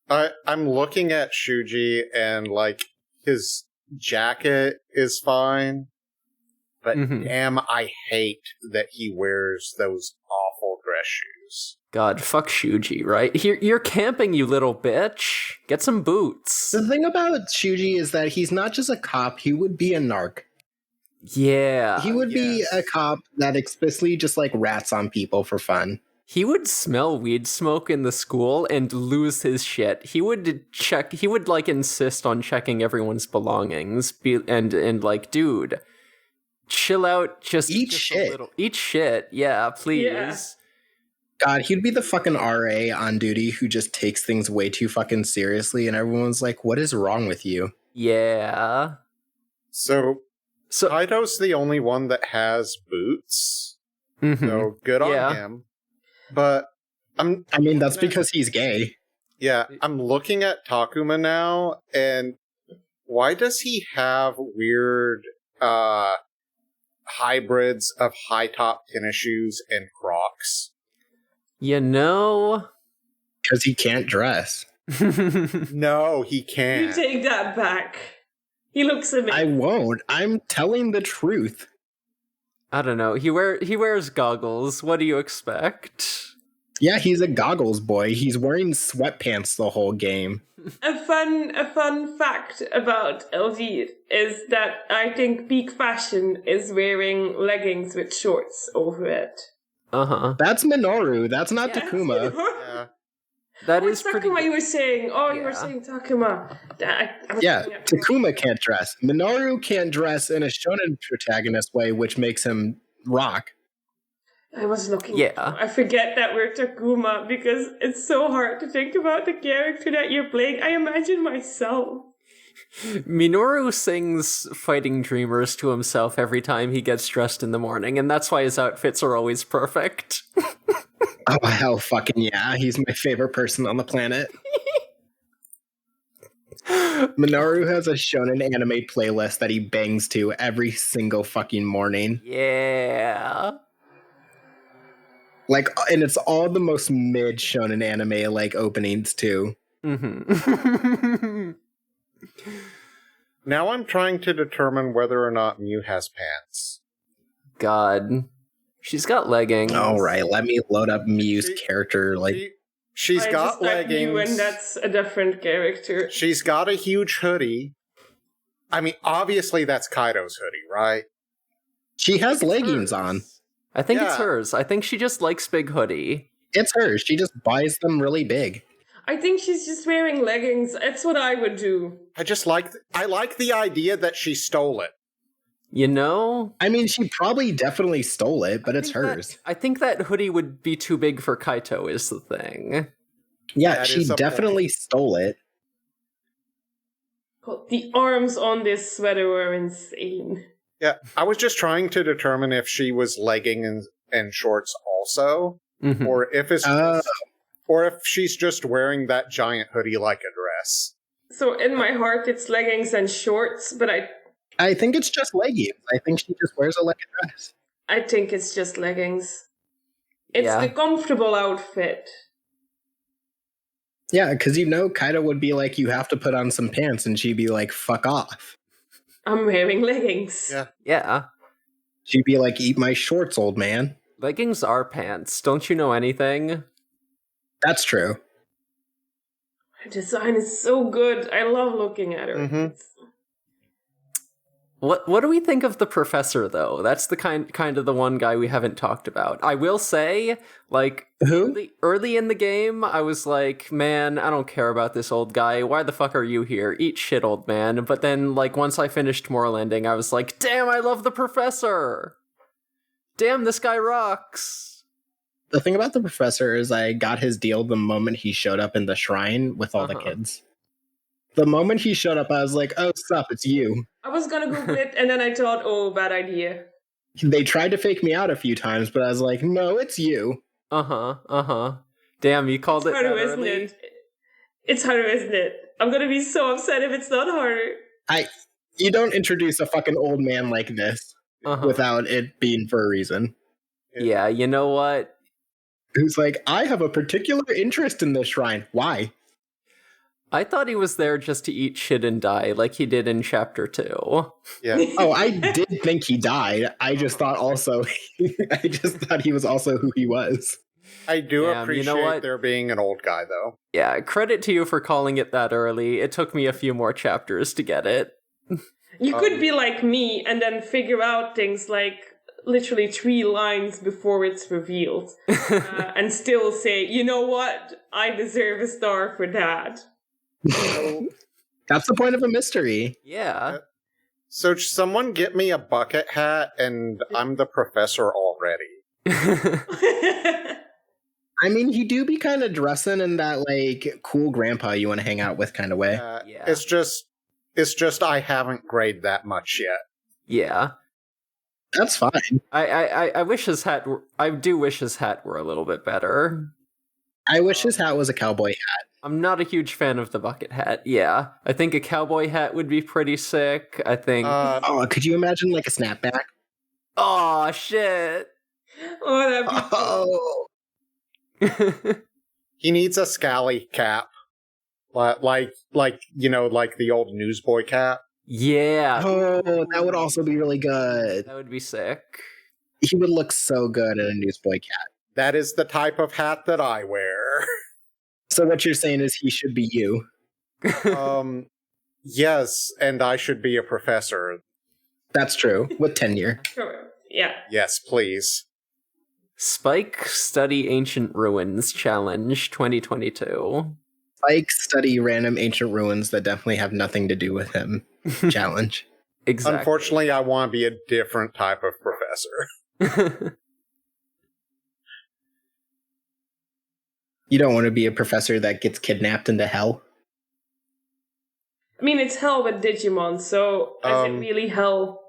Speaker 4: I'm looking at Shuuji and, like, his jacket is fine, but damn, I hate that he wears those awful dress shoes.
Speaker 1: God, fuck Shuuji, right? You're camping, you little bitch. Get some boots.
Speaker 3: The thing about Shuuji is that he's not just a cop, he would be a narc.
Speaker 1: Yeah.
Speaker 3: He would be a cop that explicitly just, like, rats on people for fun.
Speaker 1: He would smell weed smoke in the school and lose his shit. He would like insist on checking everyone's belongings and like, dude, chill out, just
Speaker 3: eat
Speaker 1: just
Speaker 3: shit.
Speaker 1: A little. Eat shit. Yeah, please.
Speaker 2: Yeah.
Speaker 3: God, he'd be the fucking RA on duty who just takes things way too fucking seriously and everyone's like, what is wrong with you?
Speaker 1: Yeah.
Speaker 4: So Kaido's the only one that has boots. So good on him. But
Speaker 3: I mean, that's because he's gay.
Speaker 4: Yeah, I'm looking at Takuma now, and why does he have weird hybrids of high-top tennis shoes and Crocs?
Speaker 1: You know?
Speaker 3: Because he can't dress.
Speaker 4: No, he can't.
Speaker 2: You take that back. He looks amazing.
Speaker 3: I won't. I'm telling the truth.
Speaker 1: I don't know. He wears goggles. What do you expect?
Speaker 3: Yeah, he's a goggles boy. He's wearing sweatpants the whole game.
Speaker 2: A fun fact about Elvier is that I think peak fashion is wearing leggings with shorts over it.
Speaker 1: Uh-huh.
Speaker 3: That's Minoru. That's not
Speaker 2: Yeah.
Speaker 3: Takuma.
Speaker 4: Yeah.
Speaker 1: That
Speaker 2: It's
Speaker 1: is pretty
Speaker 2: Takuma
Speaker 1: good.
Speaker 2: you were saying. Oh, you were
Speaker 1: Yeah.
Speaker 2: saying Takuma. I was
Speaker 3: Yeah,
Speaker 2: looking at
Speaker 3: Takuma can't dress. Minoru can't dress in a shonen protagonist way, which makes him rock.
Speaker 2: I was looking.
Speaker 1: Yeah.
Speaker 2: I forget that we're Takuma because it's so hard to think about the character that you're playing. I imagine myself.
Speaker 1: Minoru sings Fighting Dreamers to himself every time he gets dressed in the morning, and that's why his outfits are always perfect.
Speaker 3: Oh, hell fucking yeah. He's my favorite person on the planet. Minoru has a shonen anime playlist that he bangs to every single fucking morning.
Speaker 1: Yeah.
Speaker 3: Like, and it's all the most mid shonen anime like openings too.
Speaker 1: Mm-hmm.
Speaker 4: Now I'm trying to determine whether or not Mew has pants.
Speaker 1: God. She's got leggings.
Speaker 3: All right, let me load up Mew's
Speaker 4: She-
Speaker 3: character. Like,
Speaker 4: She's
Speaker 2: I
Speaker 4: got
Speaker 2: just typed you,
Speaker 4: leggings.
Speaker 2: and that's a different character.
Speaker 4: She's got a huge hoodie. I mean, obviously that's Kaido's hoodie, right?
Speaker 3: she has leggings
Speaker 1: Hers.
Speaker 3: on.
Speaker 1: I think it's
Speaker 4: Yeah.
Speaker 1: hers. I think she just likes big hoodie.
Speaker 3: It's hers. She just buys them really big.
Speaker 2: I think she's just wearing leggings. That's what I would do.
Speaker 4: I like the idea that she stole it.
Speaker 1: You know?
Speaker 3: I mean, she probably definitely stole it, but
Speaker 1: I
Speaker 3: it's
Speaker 1: think that-
Speaker 3: hers.
Speaker 1: I think that hoodie would be too big for Kaito is the thing.
Speaker 3: Yeah,
Speaker 4: That
Speaker 3: she
Speaker 4: is a
Speaker 3: definitely stole it.
Speaker 2: God, the arms on this sweater were insane.
Speaker 4: Yeah, I was just trying to determine if she was legging and shorts also,
Speaker 1: Mhm.
Speaker 4: or if she's just wearing that giant hoodie like a dress.
Speaker 2: So in my heart, it's leggings and shorts, but
Speaker 3: I think it's just leggings. I think she just wears it like a dress.
Speaker 2: I think it's just leggings. It's
Speaker 1: Yeah.
Speaker 2: the comfortable outfit.
Speaker 3: Yeah, because Kaido would be like, you have to put on some pants, and she'd be like, fuck off.
Speaker 2: I'm wearing leggings.
Speaker 4: Yeah.
Speaker 1: Yeah.
Speaker 3: She'd be like, eat my shorts, old man.
Speaker 1: Leggings are pants. Don't you know anything?
Speaker 3: That's true.
Speaker 2: Her design is so good. I love looking at her.
Speaker 4: Mhm.
Speaker 2: It's-
Speaker 1: What do we think of the professor though? That's the kind of the one guy we haven't talked about. I will say, like,
Speaker 3: Who?
Speaker 1: early in the game, I was like, man, I don't care about this old guy. Why the fuck are you here? Eat shit, old man. But then, like, once I finished Moral Ending, I was like, damn, I love the professor. Damn, this guy rocks.
Speaker 3: The thing about the professor is I got his deal the moment he showed up in the shrine with all the
Speaker 1: Uh-huh.
Speaker 3: kids. The moment he showed up, I was like, oh, sup, it's you.
Speaker 2: I was gonna Google it, and then I thought, oh, bad idea.
Speaker 3: They tried to fake me out a few times, but I was like, no, it's you.
Speaker 1: Uh-huh. Damn, you called it
Speaker 2: Haru,
Speaker 1: that
Speaker 2: isn't
Speaker 1: early?
Speaker 2: it? It's Haru, isn't it? I'm gonna be so upset if it's not Haru.
Speaker 3: You don't introduce a fucking old man like this
Speaker 1: Uh-huh.
Speaker 3: without it being for a reason.
Speaker 1: Yeah, you know what?
Speaker 3: Who's like, I have a particular interest in this shrine. Why?
Speaker 1: I thought he was there just to eat shit and die, like he did in Chapter 2.
Speaker 4: Yeah.
Speaker 3: Oh, I did think he died. I just thought he was also who he was.
Speaker 4: I do
Speaker 1: Damn, you
Speaker 4: appreciate
Speaker 1: know what?
Speaker 4: there being an old guy, though.
Speaker 1: Yeah, credit to you for calling it that early. It took me a few more chapters to get it.
Speaker 2: You could be like me and then figure out things like literally 3 lines before it's revealed and still say, you know what? I deserve a star for that.
Speaker 3: That's the point of a mystery.
Speaker 1: Yeah.
Speaker 4: So someone get me a bucket hat, and I'm the professor already.
Speaker 3: I mean, he do be kind of dressing in that like cool grandpa you want to hang out with kind of way.
Speaker 1: Yeah.
Speaker 4: It's just I haven't grayed that much yet.
Speaker 1: Yeah.
Speaker 3: That's fine.
Speaker 1: I wish his hat I do wish his hat were a little bit better.
Speaker 3: I wish his hat was a cowboy hat.
Speaker 1: I'm not a huge fan of the bucket hat. Yeah. I think a cowboy hat would be pretty sick. I think
Speaker 3: Oh, could you imagine like a snapback?
Speaker 1: oh shit.
Speaker 2: Oh, that'd be
Speaker 3: Oh,
Speaker 4: He needs a scally cap, like the old newsboy cap.
Speaker 1: Yeah.
Speaker 3: oh, that would also be really good.
Speaker 1: That would be sick.
Speaker 3: He would look so good in a newsboy cat.
Speaker 4: That is the type of hat that I wear.
Speaker 3: So what you're saying is he should be you.
Speaker 4: Yes, and I should be a professor.
Speaker 3: That's true. With tenure.
Speaker 2: sure. Yeah.
Speaker 4: Yes, please.
Speaker 1: Spike Study Ancient Ruins Challenge 2022.
Speaker 3: Spike Study Random Ancient Ruins that definitely have nothing to do with him challenge.
Speaker 1: Exactly.
Speaker 4: Unfortunately, I want to be a different type of professor.
Speaker 3: You don't want to be a professor that gets kidnapped into hell?
Speaker 2: I mean, it's hell with Digimon, so is it really hell?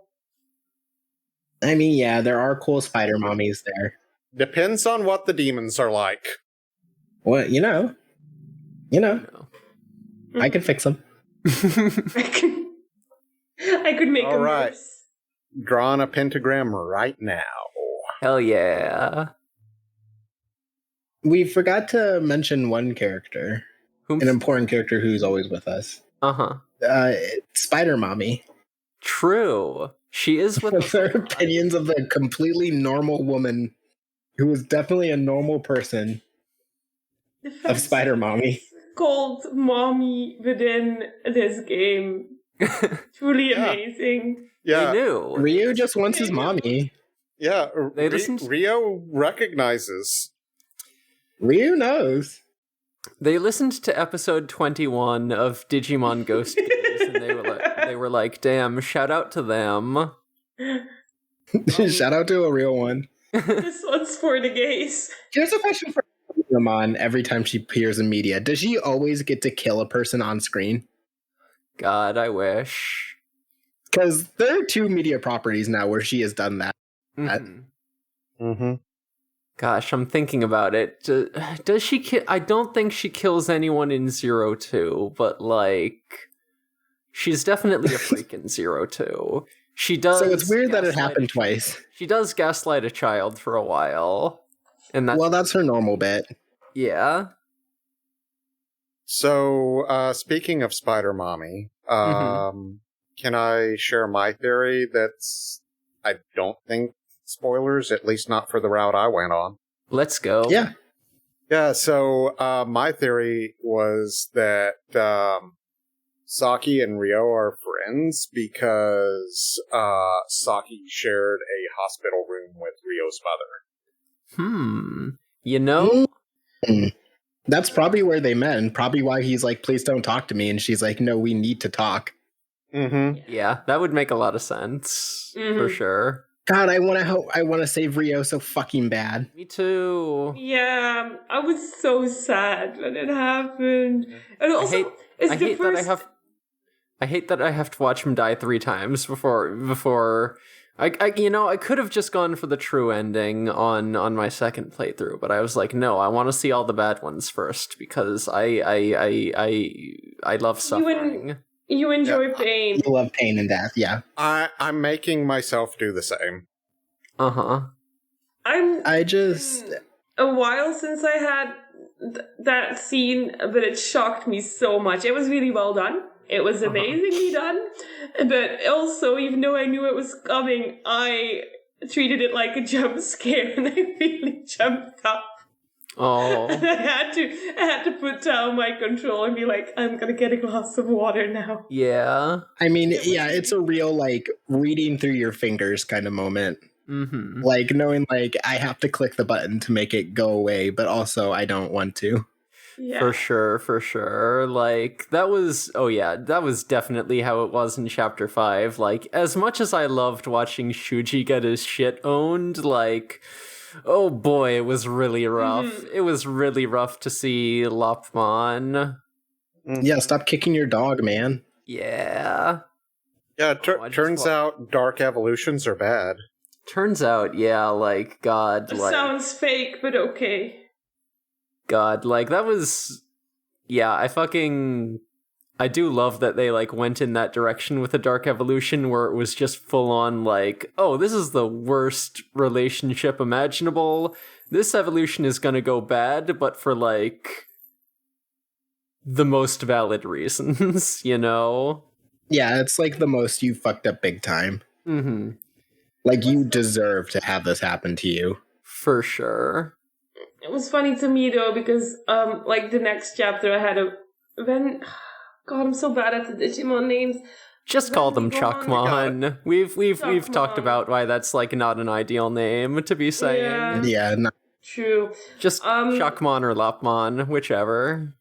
Speaker 3: I mean, yeah, there are cool spider mommies there.
Speaker 4: Depends on what the demons are like.
Speaker 3: Well, you know, I can fix them.
Speaker 2: I could make
Speaker 4: All
Speaker 2: them
Speaker 4: right.
Speaker 2: worse.
Speaker 4: Drawing a pentagram right now.
Speaker 1: Hell yeah.
Speaker 3: We forgot to mention one character, an important character who's always with us.
Speaker 1: Uh-huh.
Speaker 3: Spider Mommy.
Speaker 1: True. She is with us.
Speaker 3: Their opinions of the completely normal woman who is definitely a normal person of Spider Mommy.
Speaker 2: Called Mommy within this game. Truly amazing.
Speaker 4: Yeah.
Speaker 1: They knew.
Speaker 3: Ryu just wants his mommy.
Speaker 4: Yeah,
Speaker 1: They listened.
Speaker 4: Rio recognizes.
Speaker 3: Ryu knows.
Speaker 1: They listened to episode 21 of Digimon Ghost Games, and they were like, damn, shout out to them.
Speaker 3: Shout out to a real one.
Speaker 2: This one's for the gays.
Speaker 3: Here's a question for Digimon every time she appears in media. Does she always get to kill a person on screen?
Speaker 1: God, I wish.
Speaker 3: Because there are 2 media properties now where she has done that.
Speaker 4: Mm-hmm.
Speaker 1: Gosh, I'm thinking about it. Does she kill? I don't think she kills anyone in 02, but like, she's definitely a freak in 02. She does.
Speaker 3: So it's weird that it happened twice.
Speaker 1: She does gaslight a child for a while, and
Speaker 3: that's her normal bit.
Speaker 1: Yeah.
Speaker 4: So, speaking of Spider Mommy, can I share my theory that's, I don't think, spoilers, at least not for the route I went on.
Speaker 1: Let's go.
Speaker 3: Yeah.
Speaker 4: Yeah, so my theory was that Saki and Rio are friends because Saki shared a hospital room with Rio's mother.
Speaker 1: You know?
Speaker 3: That's probably where they met, and probably why he's like, please don't talk to me, and she's like, no, we need to talk.
Speaker 1: Yeah, that would make a lot of sense, for sure.
Speaker 3: God, I want to save Rio so fucking bad.
Speaker 1: Me too.
Speaker 2: Yeah, I was so sad when it happened. And also,
Speaker 1: I hate that I have to watch him die 3 times before I could have just gone for the true ending on my second playthrough, but I was like, no, I want to see all the bad ones first because I love suffering.
Speaker 2: You enjoy pain.
Speaker 3: You love pain and death, yeah.
Speaker 4: I'm making myself do the same.
Speaker 3: I just...
Speaker 2: A while since I had that scene, but it shocked me so much. It was really well done. It was amazingly done. But also, even though I knew it was coming, I treated it like a jump scare, and I really jumped up.
Speaker 1: Oh.
Speaker 2: And I had to put down my control and be like, I'm gonna get a glass of water now.
Speaker 1: Yeah.
Speaker 3: I mean, yeah, it's a real, like, reading through your fingers kind of moment. Like, knowing, like, I have to click the button to make it go away, but also I don't want to.
Speaker 2: Yeah.
Speaker 1: For sure. Like, that was definitely how it was in Chapter 5. Like, as much as I loved watching Shuuji get his shit owned, like... Oh boy, it was really rough. It was really rough to see Lopmon.
Speaker 3: Yeah, stop kicking your dog, man.
Speaker 1: Yeah.
Speaker 4: Yeah, turns out dark evolutions are bad.
Speaker 1: Turns out, yeah, like, God,
Speaker 2: It
Speaker 1: like...
Speaker 2: sounds fake, but okay.
Speaker 1: God, like, that was... Yeah, I do love that they, like, went in that direction with the Dark Evolution, where it was just full-on, like, oh, this is the worst relationship imaginable. This evolution is gonna go bad, but for, like, the most valid reasons, you know?
Speaker 3: Yeah, it's, like, the most you fucked up big time. Like, you deserve to have this happen to you.
Speaker 1: For sure.
Speaker 2: It was funny to me, though, because, like, the next chapter I had God, I'm so bad at the Digimon names.
Speaker 1: Just call them
Speaker 2: Digimon?
Speaker 1: Chuckmon. We've
Speaker 2: Chuckmon.
Speaker 1: talked about why that's like not an ideal name to be saying.
Speaker 3: Yeah, no.
Speaker 2: True.
Speaker 1: Just Chuckmon or Lapmon, whichever.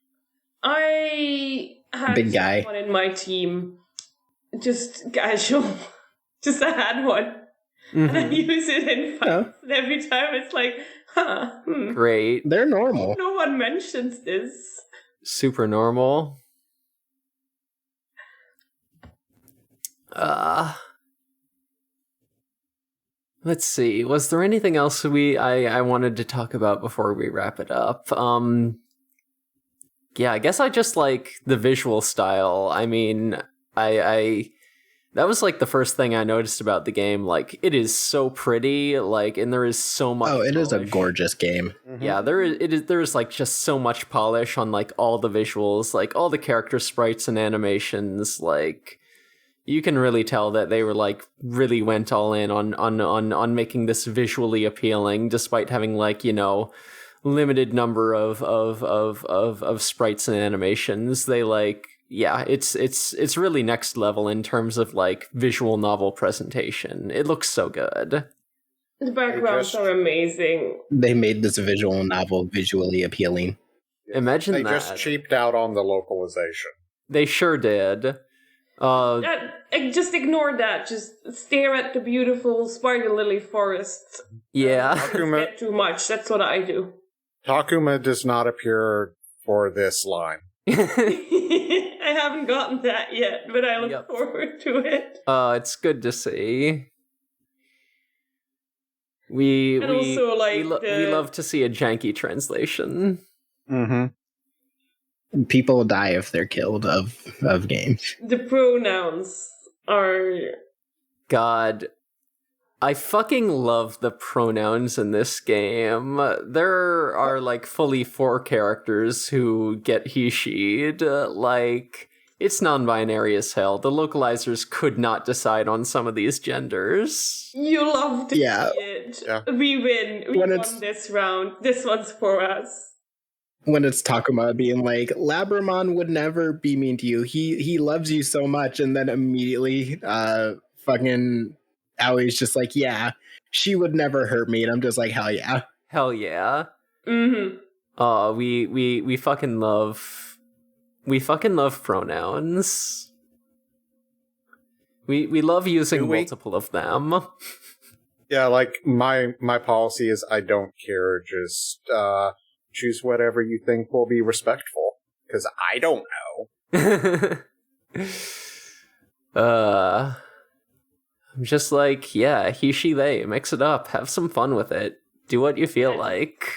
Speaker 2: I had
Speaker 3: Big guy.
Speaker 2: one in my team. Just casual. Just I had one. And I use it in fights. And every time it's like,
Speaker 1: Great.
Speaker 3: They're normal.
Speaker 2: no one mentions this.
Speaker 1: Super normal. Let's see. Was there anything else I wanted to talk about before we wrap it up? Yeah, I guess I just like the visual style. I mean, I that was like the first thing I noticed about the game. Like, it is so pretty, like, and there is so much
Speaker 3: it is a
Speaker 1: polish.
Speaker 3: gorgeous game.
Speaker 1: Yeah, there is like just so much polish on like all the visuals, like all the character sprites and animations. Like, you can really tell that they were like really went all in on making this visually appealing, despite having like, you know, limited number of sprites and animations. They like, yeah, it's really next level in terms of like visual novel presentation. It looks so good.
Speaker 2: The backgrounds are amazing.
Speaker 3: They made this visual novel visually appealing.
Speaker 1: Imagine
Speaker 4: they
Speaker 1: that.
Speaker 4: just cheaped out on the localization.
Speaker 1: They sure did.
Speaker 2: Just ignore that. Just stare at the beautiful spider lily forests.
Speaker 1: Yeah.
Speaker 4: Takuma,
Speaker 2: Get too much. That's what I do.
Speaker 4: Takuma does not appear for this line.
Speaker 2: I haven't gotten that yet, but I look forward to it.
Speaker 1: It's good to see. We love to see a janky translation.
Speaker 3: Mm-hmm. People die if they're killed of games.
Speaker 2: The pronouns are...
Speaker 1: God, I fucking love the pronouns in this game. There are like fully 4 characters who get he, she'd. Like, it's non-binary as hell. The localizers could not decide on some of these genders.
Speaker 2: You love to see it.
Speaker 4: Yeah.
Speaker 2: We win. We won this round. This one's for us.
Speaker 3: When it's Takuma being like, Labramon would never be mean to you. He loves you so much, and then immediately fucking Aoi's just like, yeah, she would never hurt me, and I'm just like, hell yeah.
Speaker 1: Hell yeah.
Speaker 2: Mm-hmm.
Speaker 1: We fucking love pronouns. We love using multiple of them.
Speaker 4: Yeah, like my policy is I don't care, just choose whatever you think will be respectful, because I don't
Speaker 1: know. I'm just like, yeah, he, she, they, mix it up, have some fun with it, do what you feel like.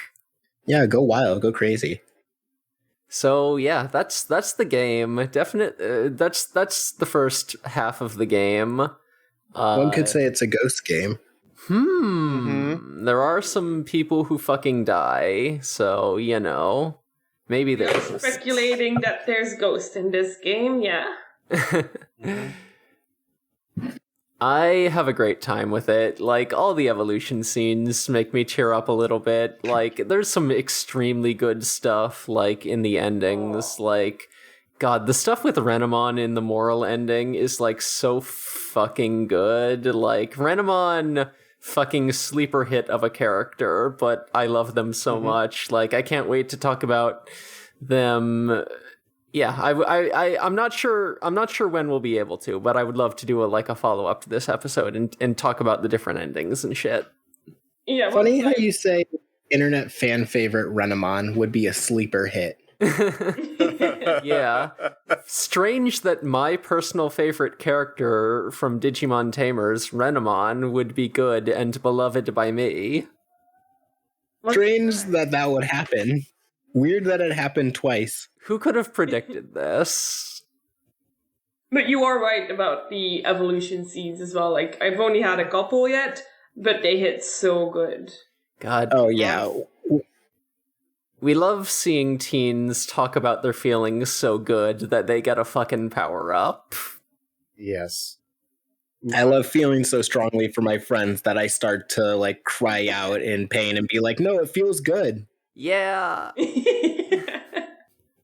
Speaker 3: Yeah, go wild, go crazy.
Speaker 1: So yeah, that's the game. That's the first half of the game.
Speaker 3: One could say it's a ghost game.
Speaker 1: There are some people who fucking die, so you know, maybe there's
Speaker 2: speculating that there's ghosts in this game. Yeah.
Speaker 1: I have a great time with it. Like, all the evolution scenes make me tear up a little bit. Like, there's some extremely good stuff, like, in the endings. Like, God, the stuff with Renamon in the moral ending is, like, so fucking good. Like, Renamon, fucking sleeper hit of a character, but I love them so much. Like, I can't wait to talk about them. Yeah, I'm not sure when we'll be able to, but I would love to do a follow-up to this episode and talk about the different endings and shit.
Speaker 2: Yeah,
Speaker 3: funny how you say internet fan favorite Renamon would be a sleeper hit.
Speaker 1: Yeah. Strange that my personal favorite character from Digimon Tamers, Renamon, would be good and beloved by me.
Speaker 3: Strange that would happen. Weird that it happened twice.
Speaker 1: Who could have predicted this?
Speaker 2: But you are right about the evolution scenes as well. Like, I've only had a couple yet, but they hit so good.
Speaker 1: God.
Speaker 3: Oh, yeah.
Speaker 1: We love seeing teens talk about their feelings so good that they get a fucking power-up.
Speaker 4: Yes.
Speaker 3: I love feeling so strongly for my friends that I start to, cry out in pain and be like, no, it feels good.
Speaker 1: Yeah.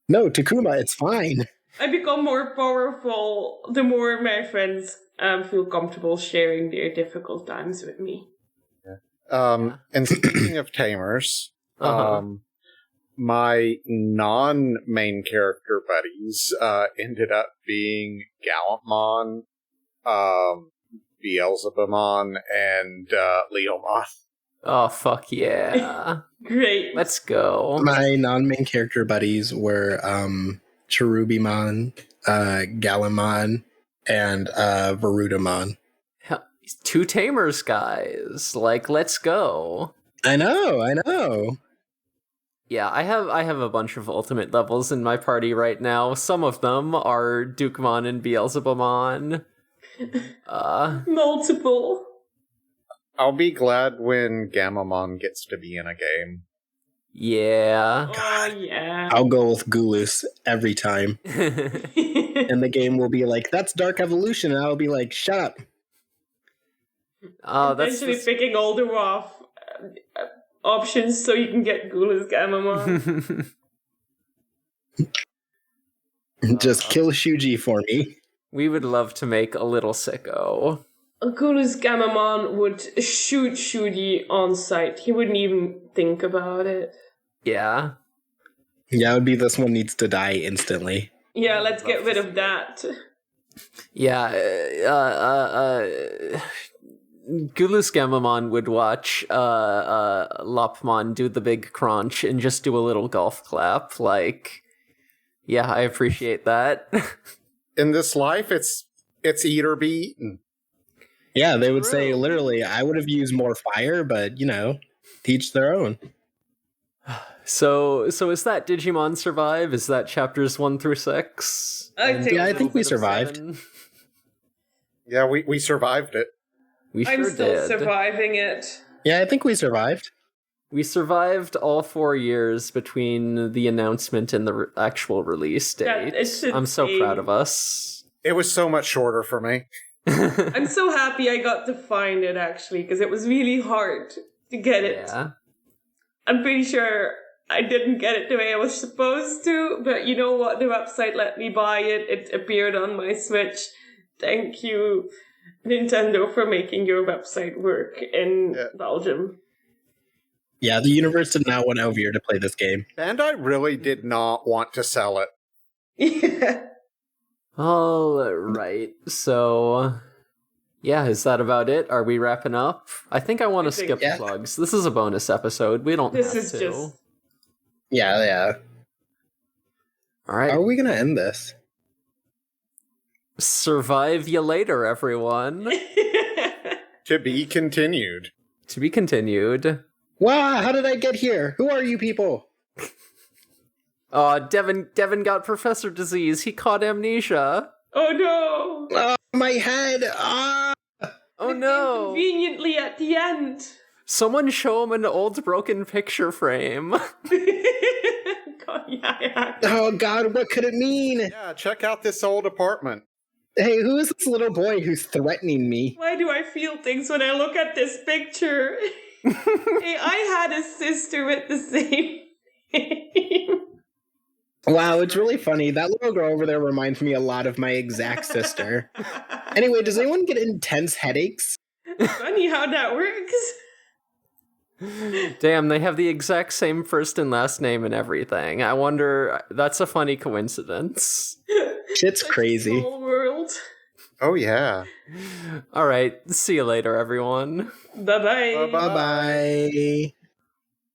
Speaker 3: No, Takuma, it's fine.
Speaker 2: I become more powerful the more my friends feel comfortable sharing their difficult times with me.
Speaker 4: And speaking of tamers, my non-main character buddies ended up being Gallantmon, Beelzebumon, and Leomon.
Speaker 1: Oh, fuck yeah.
Speaker 2: Great.
Speaker 1: Let's go.
Speaker 3: My non-main character buddies were Cherubimon, Galamon, and Varudamon.
Speaker 1: Hell, 2 tamers, guys. Like, let's go.
Speaker 3: I know.
Speaker 1: Yeah, I have a bunch of ultimate levels in my party right now. Some of them are Dukemon and Beelzebumon.
Speaker 2: Multiple.
Speaker 4: I'll be glad when Gammamon gets to be in a game.
Speaker 1: Yeah.
Speaker 2: Oh, yeah.
Speaker 3: I'll go with Gulus every time. And the game will be like, that's Dark Evolution, and I'll be like, shut up.
Speaker 1: Oh,
Speaker 2: Eventually picking all the options so you can get Gula's Gammamon.
Speaker 3: Just kill Shuuji for me.
Speaker 1: We would love to make a little sicko.
Speaker 2: Gula's Gammamon would shoot Shuuji on sight. He wouldn't even think about it.
Speaker 1: Yeah.
Speaker 3: Yeah, it would be this one needs to die instantly.
Speaker 2: Yeah, let's get rid of that.
Speaker 1: Yeah, Gulus Gammamon would watch Lopmon do the big crunch and just do a little golf clap. Like, yeah, I appreciate that.
Speaker 4: In this life, it's eat or be eaten.
Speaker 3: Yeah, they would say literally, I would have used more fire, but teach their own.
Speaker 1: So is that Digimon Survive? Is that chapters 1 through 6?
Speaker 3: I think we survived.
Speaker 1: 7?
Speaker 4: Yeah, we survived it.
Speaker 2: I'm still surviving it.
Speaker 3: Yeah, I think we survived.
Speaker 1: We survived all 4 years between the announcement and the actual release date. I'm so proud of us.
Speaker 4: It was so much shorter for me.
Speaker 2: I'm so happy I got to find it, actually, because it was really hard to get it.
Speaker 1: Yeah.
Speaker 2: I'm pretty sure I didn't get it the way I was supposed to, but you know what? The website let me buy it. It appeared on my Switch. Thank you, Nintendo, for making your website work in Belgium.
Speaker 3: Yeah, the universe did not want Elvier to play this game.
Speaker 4: And I really did not want to sell it.
Speaker 2: Yeah.
Speaker 1: All right. So, yeah, is that about it? Are we wrapping up? I think I want to skip plugs. This is a bonus episode. We don't have to.
Speaker 2: This is just...
Speaker 3: Yeah.
Speaker 1: All right.
Speaker 3: How are we going to end this?
Speaker 1: Survive you later, everyone.
Speaker 4: To be continued.
Speaker 1: To be continued.
Speaker 3: Wow, how did I get here? Who are you people?
Speaker 1: Devon got professor disease. He caught amnesia.
Speaker 2: Oh no!
Speaker 3: My head! Ah!
Speaker 1: Oh no!
Speaker 2: Conveniently at the end.
Speaker 1: Someone show him an old broken picture frame.
Speaker 2: God, yeah.
Speaker 3: Oh god, what could it mean?
Speaker 4: Yeah, check out this old apartment.
Speaker 3: Hey, who is this little boy who's threatening me?
Speaker 2: Why do I feel things when I look at this picture? Hey, I had a sister with the same name.
Speaker 3: Wow, it's really funny. That little girl over there reminds me a lot of my exact sister. Anyway, does anyone get intense headaches?
Speaker 2: Funny how that works.
Speaker 1: Damn, they have the exact same first and last name and everything. I wonder, that's a funny coincidence.
Speaker 3: Shit's crazy.
Speaker 2: Small world.
Speaker 4: Oh, yeah.
Speaker 1: All right, see you later, everyone.
Speaker 2: Bye-bye.
Speaker 3: Bye-bye.